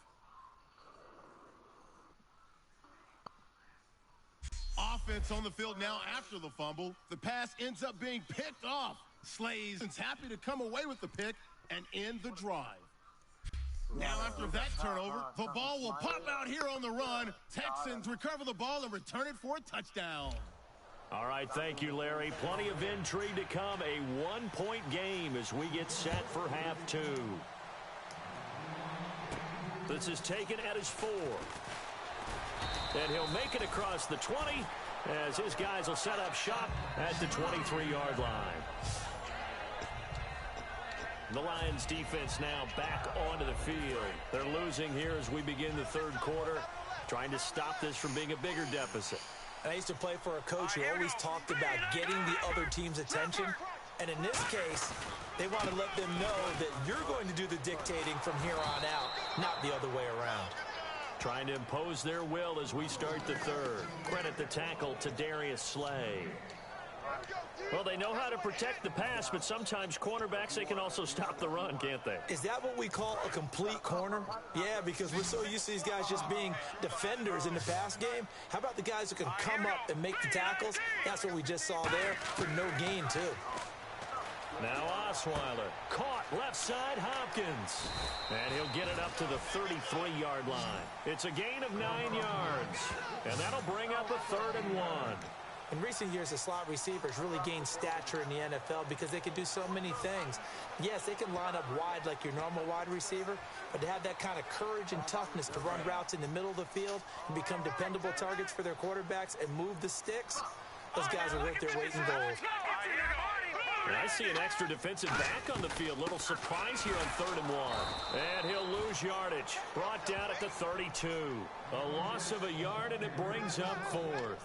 Offense on the field now after the fumble. The pass ends up being picked off. Slays is happy to come away with the pick and end the drive. Now after that turnover, the ball will pop out here on the run. Texans recover the ball and return it for a touchdown. All right, thank you, Larry. Plenty of intrigue to come. A one-point game as we get set for half two. This is taken at his 4. And he'll make it across the 20 as his guys will set up shop at the 23-yard line. The Lions defense now back onto the field. They're losing here as we begin the third quarter, trying to stop this from being a bigger deficit. I used to play for a coach who always talked about getting the other team's attention. And in this case, they want to let them know that you're going to do the dictating from here on out, not the other way around. Trying to impose their will as we start the third. Credit the tackle to Darius Slay. Well, they know how to protect the pass, but sometimes cornerbacks, they can also stop the run, can't they? Is that what we call a complete corner? Yeah, because we're so used to these guys just being defenders in the pass game. How about the guys who can come up and make the tackles? That's what we just saw there for no gain, too. Now Osweiler, caught left side Hopkins. And he'll get it up to the 33-yard line. It's a gain of 9 yards. And that'll bring up a 3rd and 1. In recent years, the slot receivers really gained stature in the NFL because they can do so many things. Yes, they can line up wide like your normal wide receiver, but to have that kind of courage and toughness to run routes in the middle of the field and become dependable targets for their quarterbacks and move the sticks, those guys are worth their weight in gold. And I see an extra defensive back on the field. Little surprise here on 3rd and 1. And he'll lose yardage. Brought down at the 32. A loss of a yard, and it brings up 4th.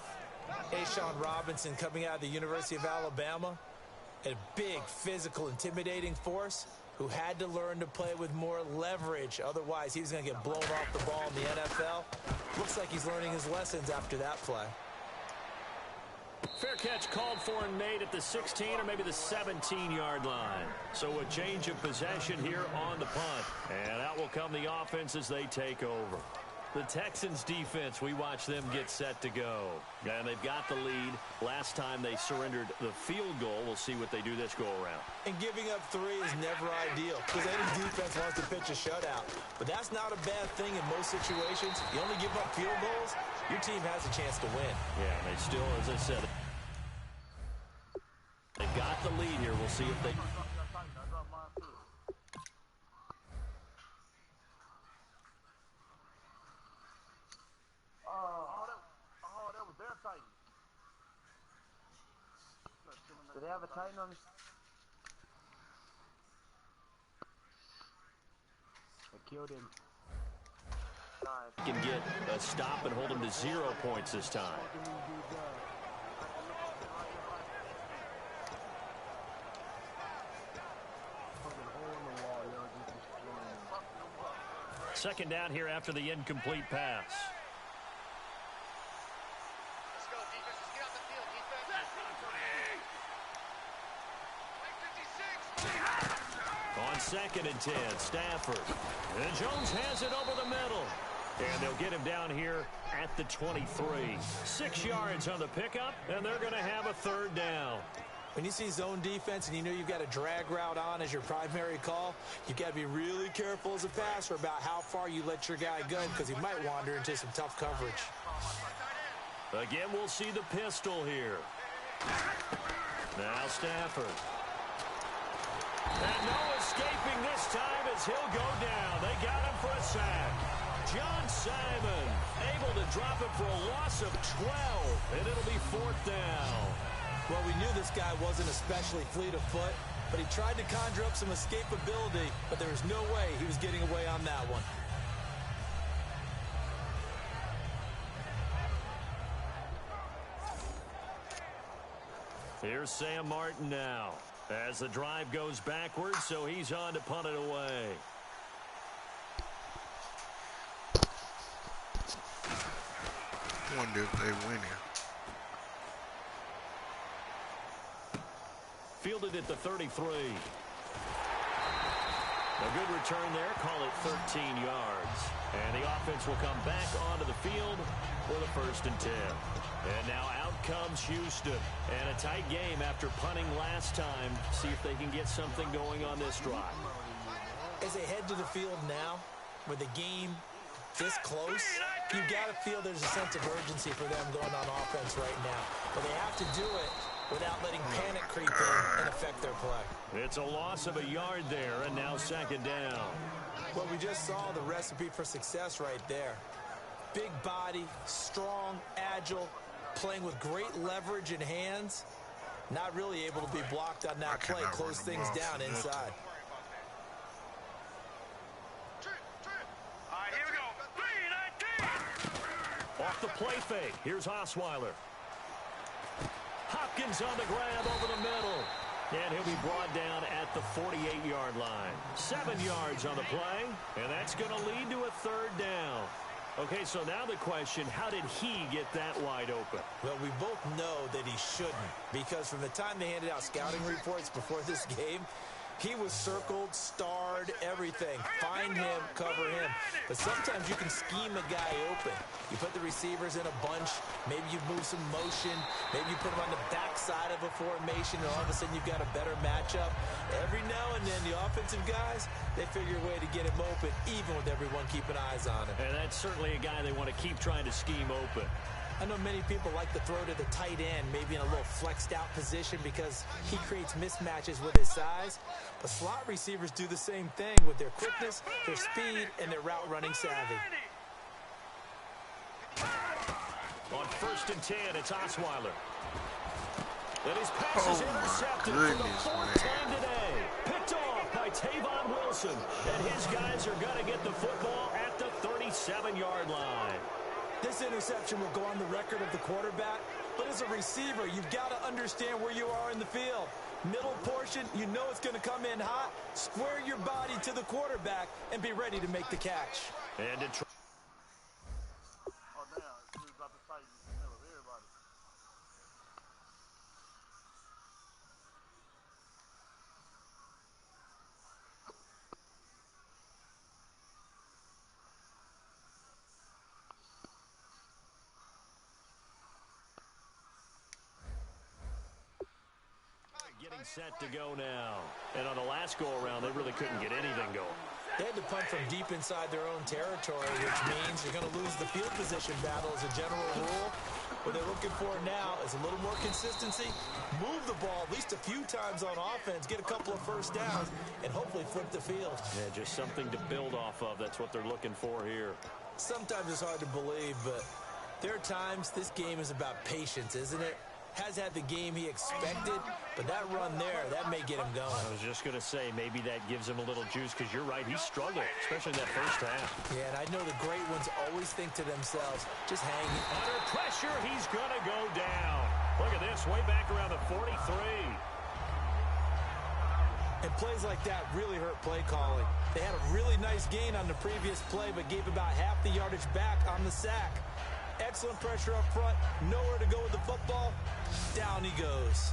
Sean Robinson coming out of the University of Alabama, a big, physical, intimidating force who had to learn to play with more leverage. Otherwise, he was going to get blown off the ball in the NFL. Looks like he's learning his lessons after that play. Fair catch called for and made at the 16 or maybe the 17-yard line. So a change of possession here on the punt. And out will come the offense as they take over. The Texans defense, we watch them get set to go. And they've got the lead. Last time they surrendered the field goal. We'll see what they do this go-around. And giving up 3 is never ideal because any defense wants to pitch a shutout. But that's not a bad thing in most situations. You only give up field goals, your team has a chance to win. Yeah, they still, as I said, they've got the lead here. We'll see if they... Do they have a Titan on? I killed him. Can get a stop and hold him to 0 points this time. Second down here after the incomplete pass. On 2nd and 10, Stafford. And Jones has it over the middle. And they'll get him down here at the 23. 6 yards on the pickup, and they're going to have a 3rd down. When you see zone defense and you know you've got a drag route on as your primary call, you've got to be really careful as a passer about how far you let your guy go because he might wander into some tough coverage. Again, we'll see the pistol here. Now Stafford. And no escaping this time as he'll go down. They got him for a sack. John Simon able to drop it for a loss of 12, and it'll be 4th down. Well, we knew this guy wasn't especially fleet of foot, but he tried to conjure up some escapability, but there was no way he was getting away on that one. Here's Sam Martin now as the drive goes backwards, so he's on to punt it away. Wonder if they win here. Fielded at the 33. A good return there. Call it 13 yards. And the offense will come back onto the field for the 1st and 10. And now out comes Houston. And a tight game after punting last time. See if they can get something going on this drive. As they head to the field now, with the game this close, you've got to feel there's a sense of urgency for them going on offense right now. But they have to do it without letting panic creep in and affect their play. It's a loss of a yard there, and now 2nd down. Well, we just saw the recipe for success right there. Big body, strong, agile, playing with great leverage in hands. Not really able to be blocked on that play. Close things down inside. Off the play fake. Here's Osweiler. Hopkins on the grab over the middle. And he'll be brought down at the 48-yard line. 7 yards on the play. And that's going to lead to a 3rd down. Okay, so now the question, how did he get that wide open? Well, we both know that he shouldn't. Because from the time they handed out scouting reports before this game, he was circled, starred, everything. Find him, cover him. But sometimes you can scheme a guy open. You put the receivers in a bunch. Maybe you move some motion. Maybe you put them on the backside of a formation, and all of a sudden you've got a better matchup. Every now and then, the offensive guys, they figure a way to get him open, even with everyone keeping eyes on him. And that's certainly a guy they want to keep trying to scheme open. I know many people like to throw to the tight end, maybe in a little flexed out position because he creates mismatches with his size. But slot receivers do the same thing with their quickness, their speed, and their route running savvy. On 1st and 10, it's Osweiler. And his pass is intercepted for the 4th time today. Picked off by Tavon Wilson. And his guys are going to get the football at the 37-yard line. This interception will go on the record of the quarterback, but as a receiver, you've got to understand where you are in the field. Middle portion, you know it's going to come in hot. Square your body to the quarterback and be ready to make the catch. And it Oh, damn. He was about to fight in the middle of everybody. getting set to go now. And on the last go-around, they really couldn't get anything going. They had to punt from deep inside their own territory, which means you're going to lose the field position battle as a general rule. What they're looking for now is a little more consistency, move the ball at least a few times on offense, get a couple of first downs, and hopefully flip the field. Yeah, just something to build off of. That's what they're looking for here. Sometimes it's hard to believe, but there are times this game is about patience, isn't it? Has had the game he expected, but that run there, that may get him going. I was just going to say, maybe that gives him a little juice, because you're right, he struggled, especially in that first half. Yeah, and I know the great ones always think to themselves, just hang it. Under pressure, he's going to go down. Look at this, way back around the 43. And plays like that really hurt play calling. They had a really nice gain on the previous play, but gave about half the yardage back on the sack. Excellent pressure up front, nowhere to go with the football. Down he goes.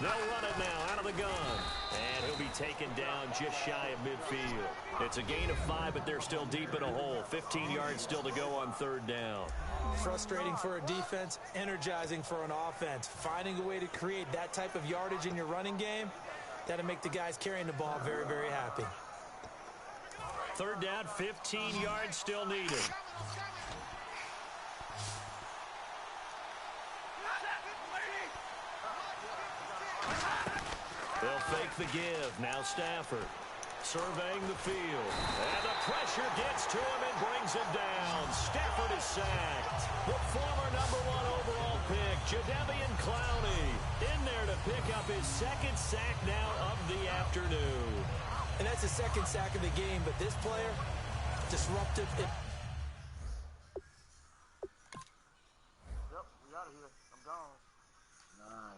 They'll run it now out of the gun. And he'll be taken down just shy of midfield. It's a gain of 5, but they're still deep in a hole. 15 yards still to go on third down. Frustrating for a defense, energizing for an offense. Finding a way to create that type of yardage in your running game, that'll make the guys carrying the ball very, very happy. Third down, 15 yards still needed. They'll fake the give. Now Stafford surveying the field. And the pressure gets to him and brings him down. Stafford is sacked. The former #1 overall pick, Jadeveon Clowney, in there to pick up his second sack now of the afternoon. And that's his second sack of the game, but this player, disruptive. Yep, we out of here. I'm gone. Nice.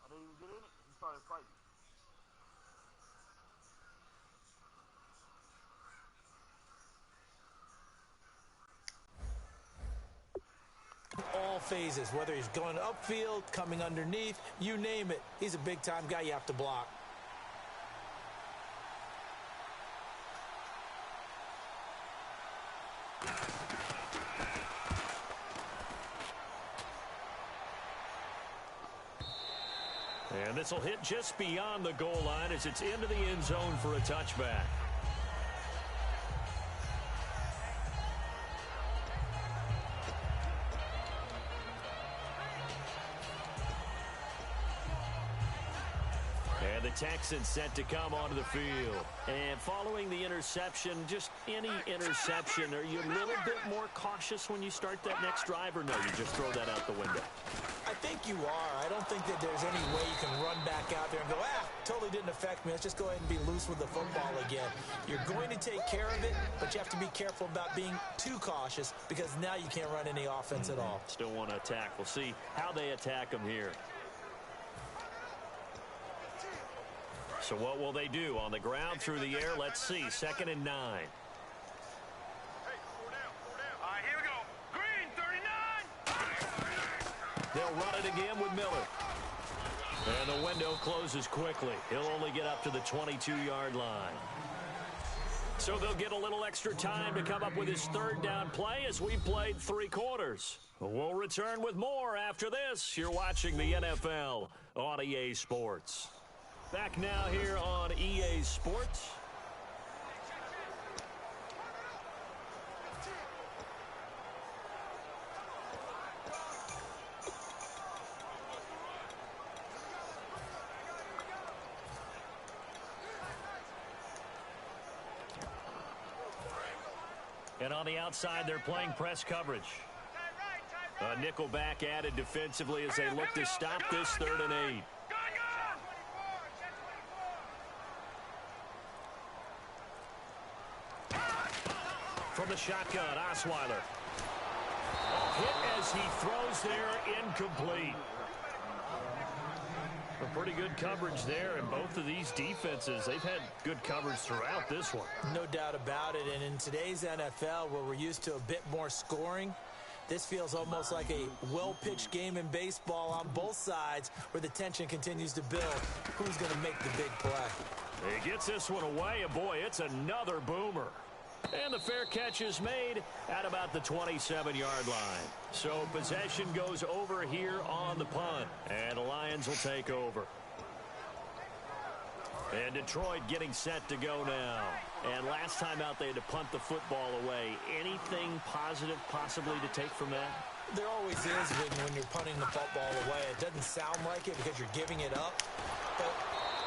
I didn't even get in it. He started fighting. All phases, whether he's going upfield, coming underneath, you name it. He's a big-time guy you have to block. And this will hit just beyond the goal line as it's into the end zone for a touchback. And the Texans set to come onto the field. And following the interception, just any interception, are you a little bit more cautious when you start that next drive, or no, you just throw that out the window? I think you are. I don't think that there's any way you can run back out there and go, totally didn't affect me. Let's just go ahead and be loose with the football again. You're going to take care of it, but you have to be careful about being too cautious because now you can't run any offense at all. Still want to attack. We'll see how they attack them here. So what will they do? On the ground, through the air, let's see. 2nd and 9. They'll run it again with Miller. And the window closes quickly. He'll only get up to the 22-yard line. So they'll get a little extra time to come up with his 3rd down play as we played 3 quarters. We'll return with more after this. You're watching the NFL on EA Sports. Back now here on EA Sports. And on the outside, they're playing press coverage. A nickel back added defensively as they look to stop this 3rd and 8. From the shotgun, Osweiler. Hit as he throws there, incomplete. A pretty good coverage there, and both of these defenses, they've had good coverage throughout this one. No doubt about it, and in today's NFL, where we're used to a bit more scoring, this feels almost like a well-pitched game in baseball on both sides where the tension continues to build. Who's going to make the big play? He gets this one away, and boy, it's another boomer. And the fair catch is made at about the 27-yard line. So possession goes over here on the punt, and the Lions will take over. And Detroit getting set to go now. And last time out, they had to punt the football away. Anything positive possibly to take from that? There always is when you're punting the football away. It doesn't sound like it because you're giving it up, but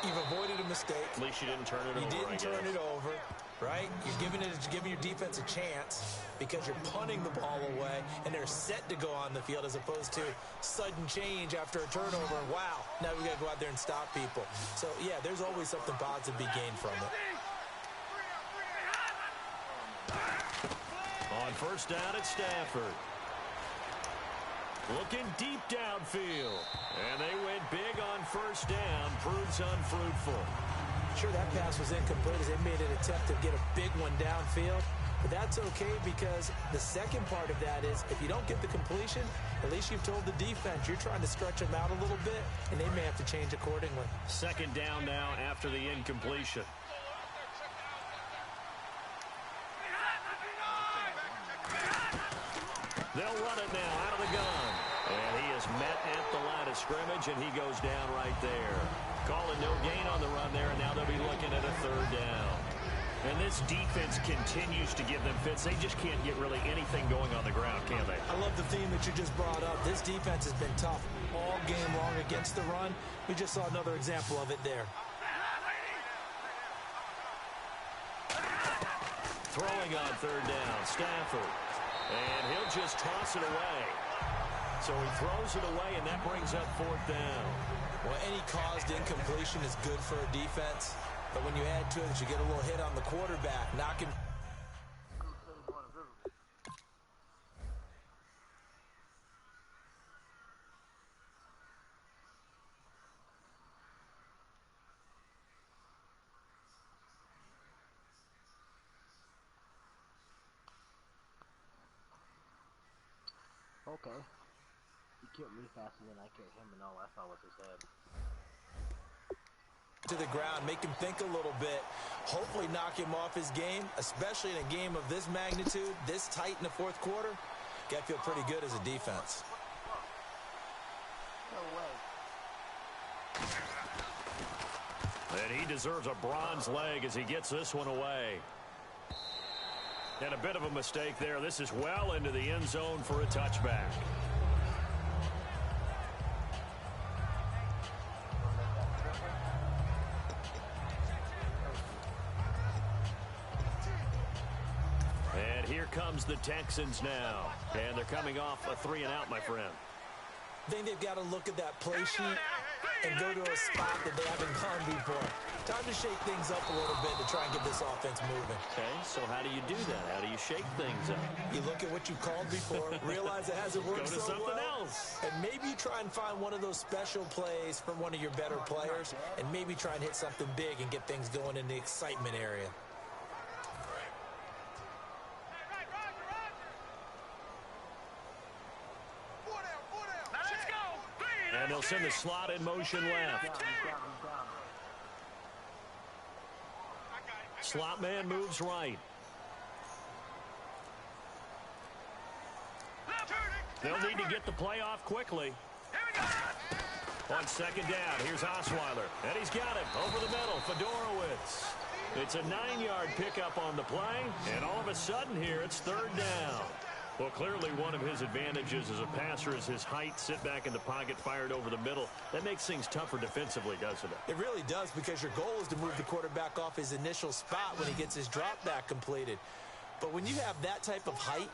you've avoided a mistake. At least you didn't turn it over. You didn't turn it over, right? You're giving your defense a chance because you're punting the ball away, and they're set to go on the field as opposed to sudden change after a turnover. And wow, now we got to go out there and stop people. So, yeah, there's always something positive to be gained from it. On 1st down, it's Stafford. Looking deep downfield. And they went big on 1st down. Proves unfruitful. Sure, that pass was incomplete as they made an attempt to get a big one downfield. But that's okay because the second part of that is if you don't get the completion, at least you've told the defense you're trying to stretch them out a little bit, and they may have to change accordingly. 2nd down now after the incompletion. They'll run it now out of the gun. And he is met at the line of scrimmage, and he goes down right there. Calling no gain on the run there, and now they'll be looking at a 3rd down. And this defense continues to give them fits. They just can't get really anything going on the ground, can they? I love the theme that you just brought up. This defense has been tough all game long against the run. We just saw another example of it there. Throwing on 3rd down, Stafford. And he'll just toss it away. So he throws it away, and that brings up 4th down. Well, any caused incompletion is good for a defense. But when you add to it that you get a little hit on the quarterback, knocking. Okay. He killed me faster than I killed him, and all I saw was his head. To the ground, make him think a little bit, hopefully knock him off his game, especially in a game of this magnitude, this tight in the fourth quarter. Got to feel pretty good as a defense. No way. And he deserves a bronze leg as he gets this one away. And a bit of a mistake there. This is well into the end zone for a touchback. And here comes the Texans now. And they're coming off a 3-and-out, my friend. I think they've got to look at that play sheet and go to a spot that they haven't gone before. Time to shake things up a little bit to try and get this offense moving. Okay, so how do you do that? How do you shake things up? You look at what you called before, realize it hasn't worked Go to so something well, else. and maybe you try and find one of those special plays from one of your better players, and maybe try and hit something big and get things going in the excitement area. And they'll send the slot in motion left. Slot man moves right. They'll need to get the play off quickly. On second down, here's Osweiler. And he's got it over the middle. Fedorowicz. It's a 9-yard pickup on the play. And all of a sudden here, it's third down. Well, clearly one of his advantages as a passer is his height. Sit back in the pocket, fired over the middle. That makes things tougher defensively, doesn't it? It really does, because your goal is to move the quarterback off his initial spot when he gets his drop back completed. But when you have that type of height,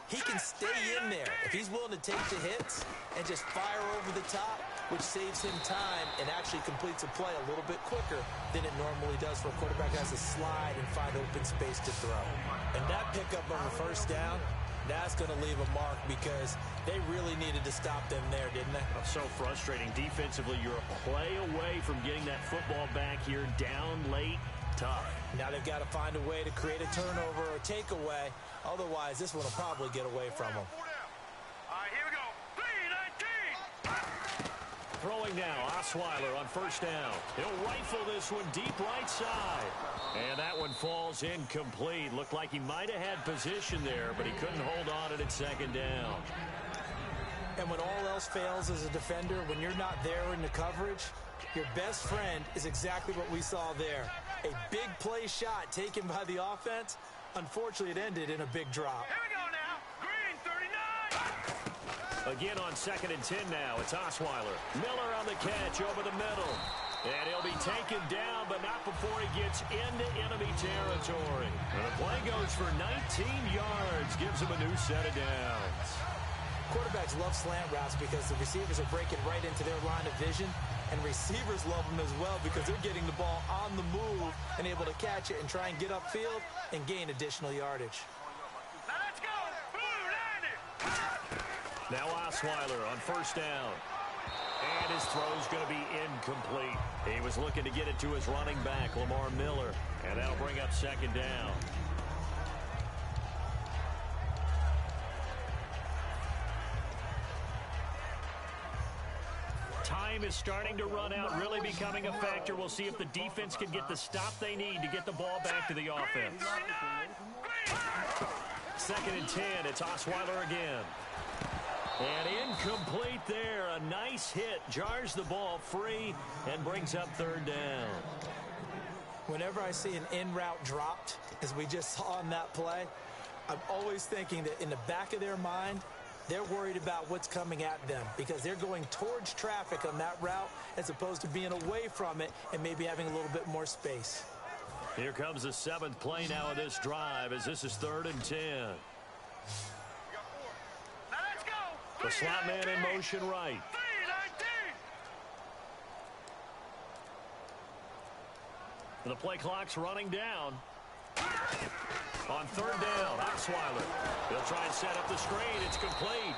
he can stay in there if he's willing to take the hits and just fire over the top, which saves him time and actually completes a play a little bit quicker than it normally does for a quarterback who has to slide and find open space to throw. And that pickup of a first down, that's going to leave a mark, because they really needed to stop them there, didn't they? So frustrating. Defensively, you're a play away from getting that football back here, down late. Tough. Now they've got to find a way to create a turnover or takeaway. Otherwise, this one will probably get away from them. All right, here we go. 3-19. Throwing now, Osweiler on first down. He'll rifle this one deep right side. And that one falls incomplete. Looked like he might have had position there, but he couldn't hold on at second down. And when all else fails as a defender, when you're not there in the coverage, your best friend is exactly what we saw there. A big play shot taken by the offense. Unfortunately, it ended in a big drop. Here we go now. Green, 39. Again on 2nd and 10 now. It's Osweiler. Miller on the catch over the middle. And he'll be taken down, but not before he gets into enemy territory. And the play goes for 19 yards. Gives him a new set of downs. Quarterbacks love slant routes because the receivers are breaking right into their line of vision, and receivers love them as well because they're getting the ball on the move and able to catch it and try and get upfield and gain additional yardage. Now let's go. Blue 90. Now Osweiler on first down. And his throw's going to be incomplete. He was looking to get it to his running back, Lamar Miller. And that'll bring up second down. Time is starting to run out, really becoming a factor. We'll see if the defense can get the stop they need to get the ball back to the offense. 2nd and 10, it's Osweiler again. And incomplete there. A nice hit. Jars the ball free and brings up third down. Whenever I see an in-route dropped, as we just saw on that play, I'm always thinking that in the back of their mind, they're worried about what's coming at them because they're going towards traffic on that route as opposed to being away from it and maybe having a little bit more space. Here comes the 7th play now of this drive as this is 3rd and 10. The slot man in motion right. The play clock's running down. On 3rd down, Osweiler. He'll try and set up the screen. It's complete.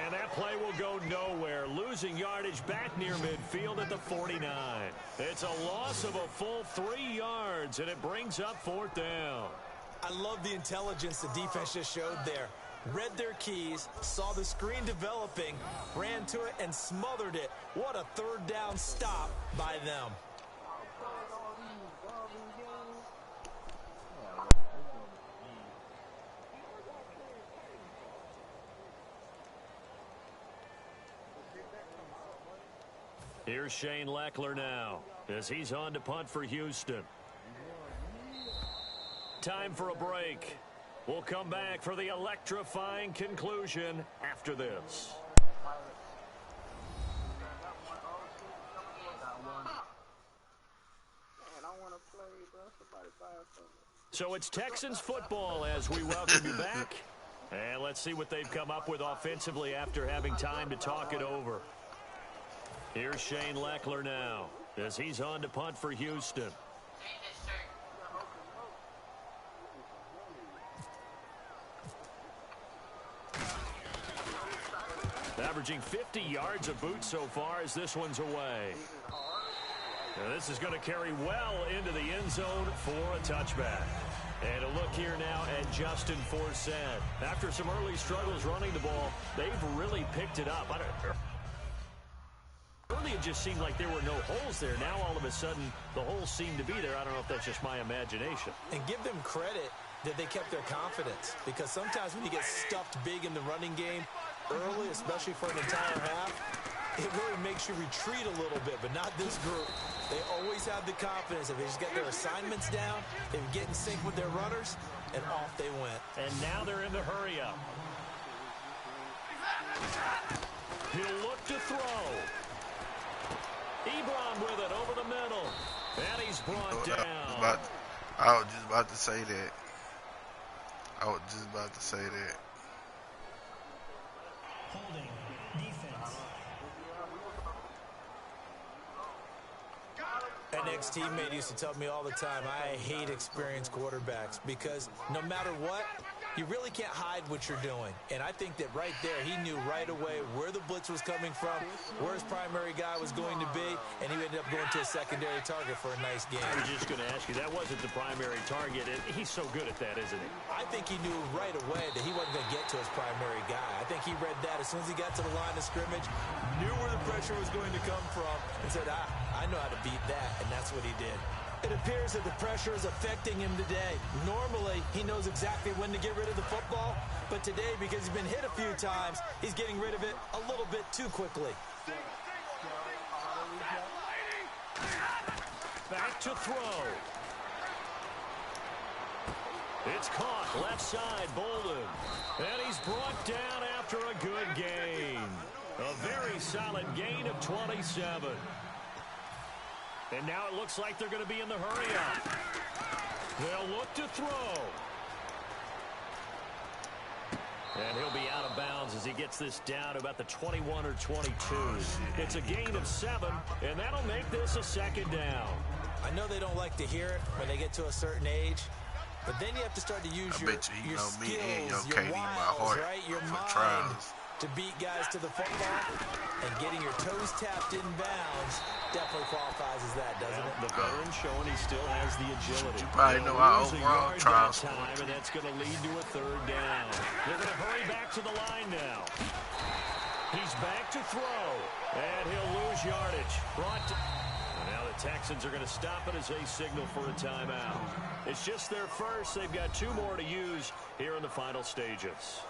And that play will go nowhere. Losing yardage back near midfield at the 49. It's a loss of a full 3 yards, and it brings up 4th down. I love the intelligence the defense just showed there. read their keys, saw the screen developing, ran to it, and smothered it. What a third down stop by them. Here's Shane Leckler now as he's on to punt for Houston. Time for a break. We'll come back for the electrifying conclusion after this. So it's Texans football as we welcome you back. And let's see what they've come up with offensively after having time to talk it over. Here's Shane Leckler now as he's on to punt for Houston. Averaging 50 yards a boot so far as this one's away. Now this is going to carry well into the end zone for a touchback. And a look here now at Justin Forsett. After some early struggles running the ball, they've really picked it up. Early it just seemed like there were no holes there. Now all of a sudden the holes seem to be there. I don't know if that's just my imagination. And give them credit that they kept their confidence, because sometimes when you get stuffed big in the running game early, especially for an entire half, it really makes you retreat a little bit, but not this group. They always have the confidence. If they just get their assignments down, they get in sync with their runners, and off they went. And now they're in the hurry-up. He'll look to throw. Ebron with it over the middle. And he's brought down. I was just about to say that. Holding. Defense. An ex-teammate used to tell me all the time, I hate experienced quarterbacks, because no matter what, you really can't hide what you're doing. And I think that right there, he knew right away where the blitz was coming from, where his primary guy was going to be, and he ended up going to a secondary target for a nice game. I was just going to ask you, that wasn't the primary target. He's so good at that, isn't he? I think he knew right away that he wasn't going to get to his primary guy. I think he read that as soon as he got to the line of scrimmage, knew where the pressure was going to come from, and said, I know how to beat that, and that's what he did. It appears that the pressure is affecting him today. Normally, he knows exactly when to get rid of the football, but today, because he's been hit a few times, he's getting rid of it a little bit too quickly. Back to throw. It's caught left side, Bolden. And he's brought down after a good gain. A very solid gain of 27. And now it looks like they're going to be in the hurry-up. They'll look to throw. And he'll be out of bounds as he gets this down to about the 21 or 22. It's a gain of 7, and that'll make this a second down. I know they don't like to hear it when they get to a certain age, but then you have to start to use your skills, your wiles, right? Your mind to beat guys to the football, and getting your toes tapped in bounds definitely qualifies as that, doesn't it? The veteran showing he still has the agility. You probably know our overall trials. And that's going to lead to a third down. They're going to hurry back to the line now. He's back to throw, and he'll lose yardage. Now the Texans are going to stop it as they signal for a timeout. It's just their first. They've got 2 more to use here in the final stages.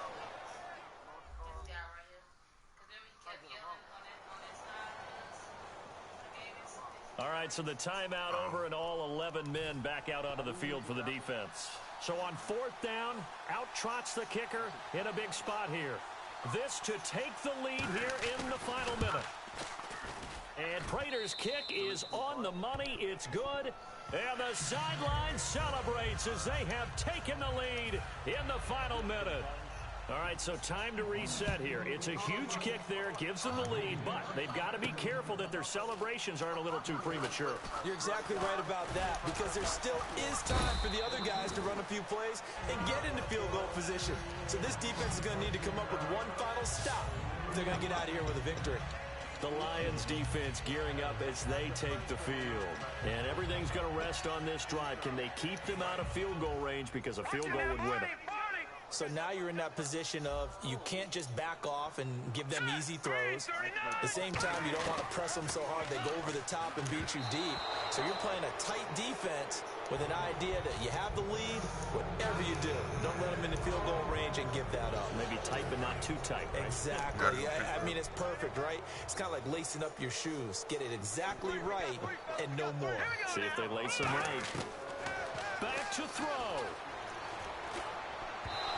All right, so the timeout over and all 11 men back out onto the field for the defense. So on 4th down, out trots the kicker in a big spot here. This to take the lead here in the final minute. And Prater's kick is on the money. It's good. And the sideline celebrates as they have taken the lead in the final minute. All right, so time to reset here. It's a huge kick there, gives them the lead, but they've got to be careful that their celebrations aren't a little too premature. You're exactly right about that, because there still is time for the other guys to run a few plays and get into field goal position. So this defense is going to need to come up with one final stop if they're going to get out of here with a victory. The Lions defense gearing up as they take the field. And everything's going to rest on this drive. Can they keep them out of field goal range, because a field goal would win it? So now you're in that position of you can't just back off and give them easy throws. At the same time, you don't want to press them so hard they go over the top and beat you deep. So you're playing a tight defense with an idea that you have the lead, whatever you do, don't let them in the field goal range and give that up. Maybe tight but not too tight, right? Exactly. I mean, it's perfect, right? It's kind of like lacing up your shoes. Get it exactly right and no more. See if they lace them right. Back to throw.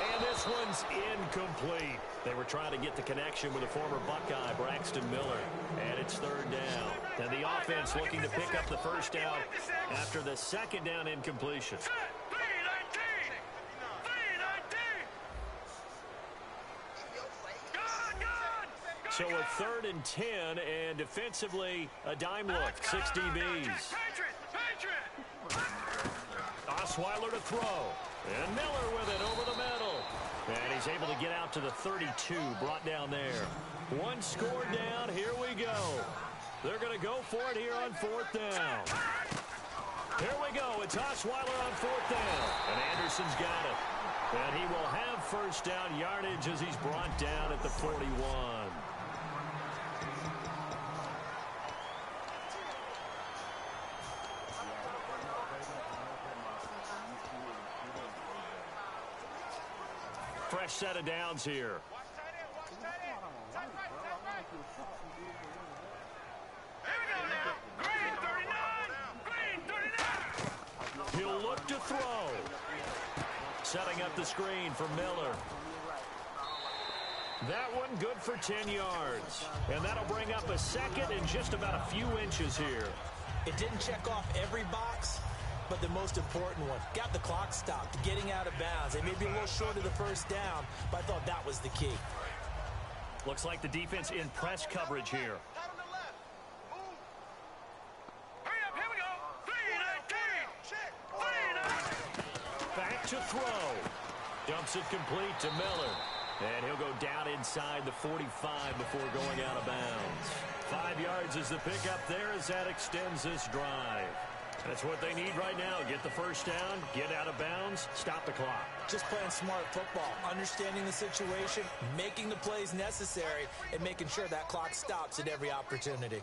And this one's incomplete. They were trying to get the connection with a former Buckeye, Braxton Miller. And it's third down. And the offense looking to pick up the first down after the second down incompletion. So a 3rd and 10, and defensively, a dime look, 6 DBs. Osweiler to throw. And Miller with it over the middle. And he's able to get out to the 32, brought down there. One score down, here we go. They're going to go for it here on 4th down. Here we go, it's Osweiler on 4th down. And Anderson's got it. And he will have first down yardage as he's brought down at the 41. Fresh set of downs here. He'll look to throw. Setting up the screen for Miller. That one good for 10 yards. And that'll bring up a second and just about a few inches here. It didn't check off every box, but the most important one, got the clock stopped, getting out of bounds. They may be a little short of the first down, but I thought that was the key. Looks like the defense in press coverage here. Back to throw. Dumps it complete to Miller. And he'll go down inside the 45 before going out of bounds. 5 yards is the pickup there as that extends this drive. That's what they need right now. Get the first down, get out of bounds, stop the clock. Just playing smart football, understanding the situation, making the plays necessary, and making sure that clock stops at every opportunity.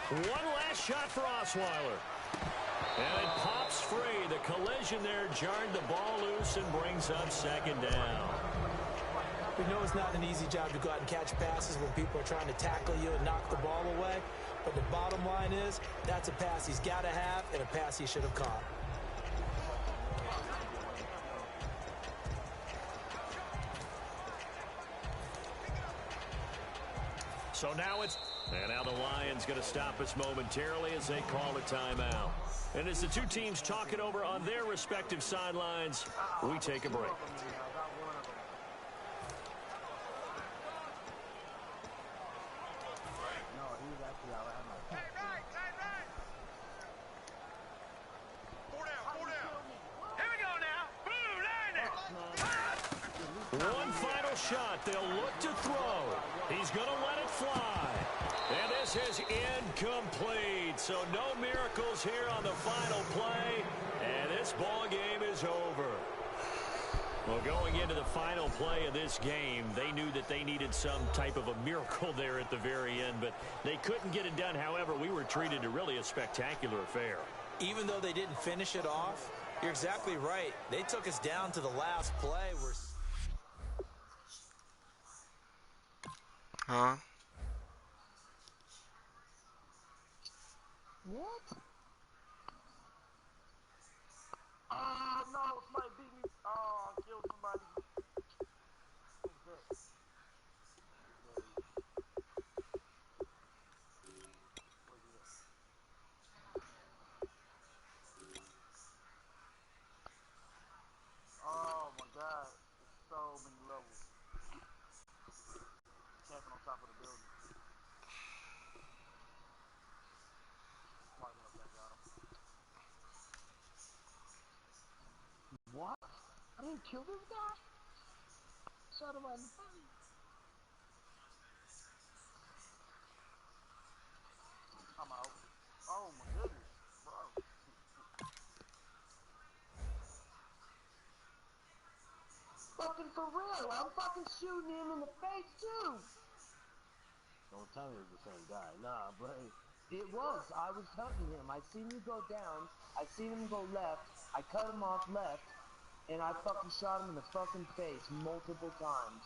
One last shot for Osweiler. And it pops free. The collision there jarred the ball loose and brings up second down. We know it's not an easy job to go out and catch passes when people are trying to tackle you and knock the ball away. But the bottom line is, that's a pass he's got to have and a pass he should have caught. So now it's... And now the Lions going to stop us momentarily as they call a timeout. And as the two teams talk it over on their respective sidelines, we take a break. One final shot. They'll look to throw. He's going to let it fly. And this is incomplete. So no miracles here on the final play. And this ball game is over. Well, going into the final play of this game, they knew that they needed some type of a miracle there at the very end, but they couldn't get it done. However, we were treated to really a spectacular affair. Even though they didn't finish it off, you're exactly right. They took us down to the last play. Huh? What? No, somebody beat me. I killed somebody. Oh my God. There's so many levels. Camping on top of the building. What? I didn't kill this guy? Shot him right in the face. I'm out. Oh my goodness, bro. fucking for real. I'm fucking shooting him in the face too. Don't tell me it was the same guy. Nah, but it was. I was hunting him. I seen you go down. I seen him go left. I cut him off left, and I fucking shot him in the fucking face multiple times.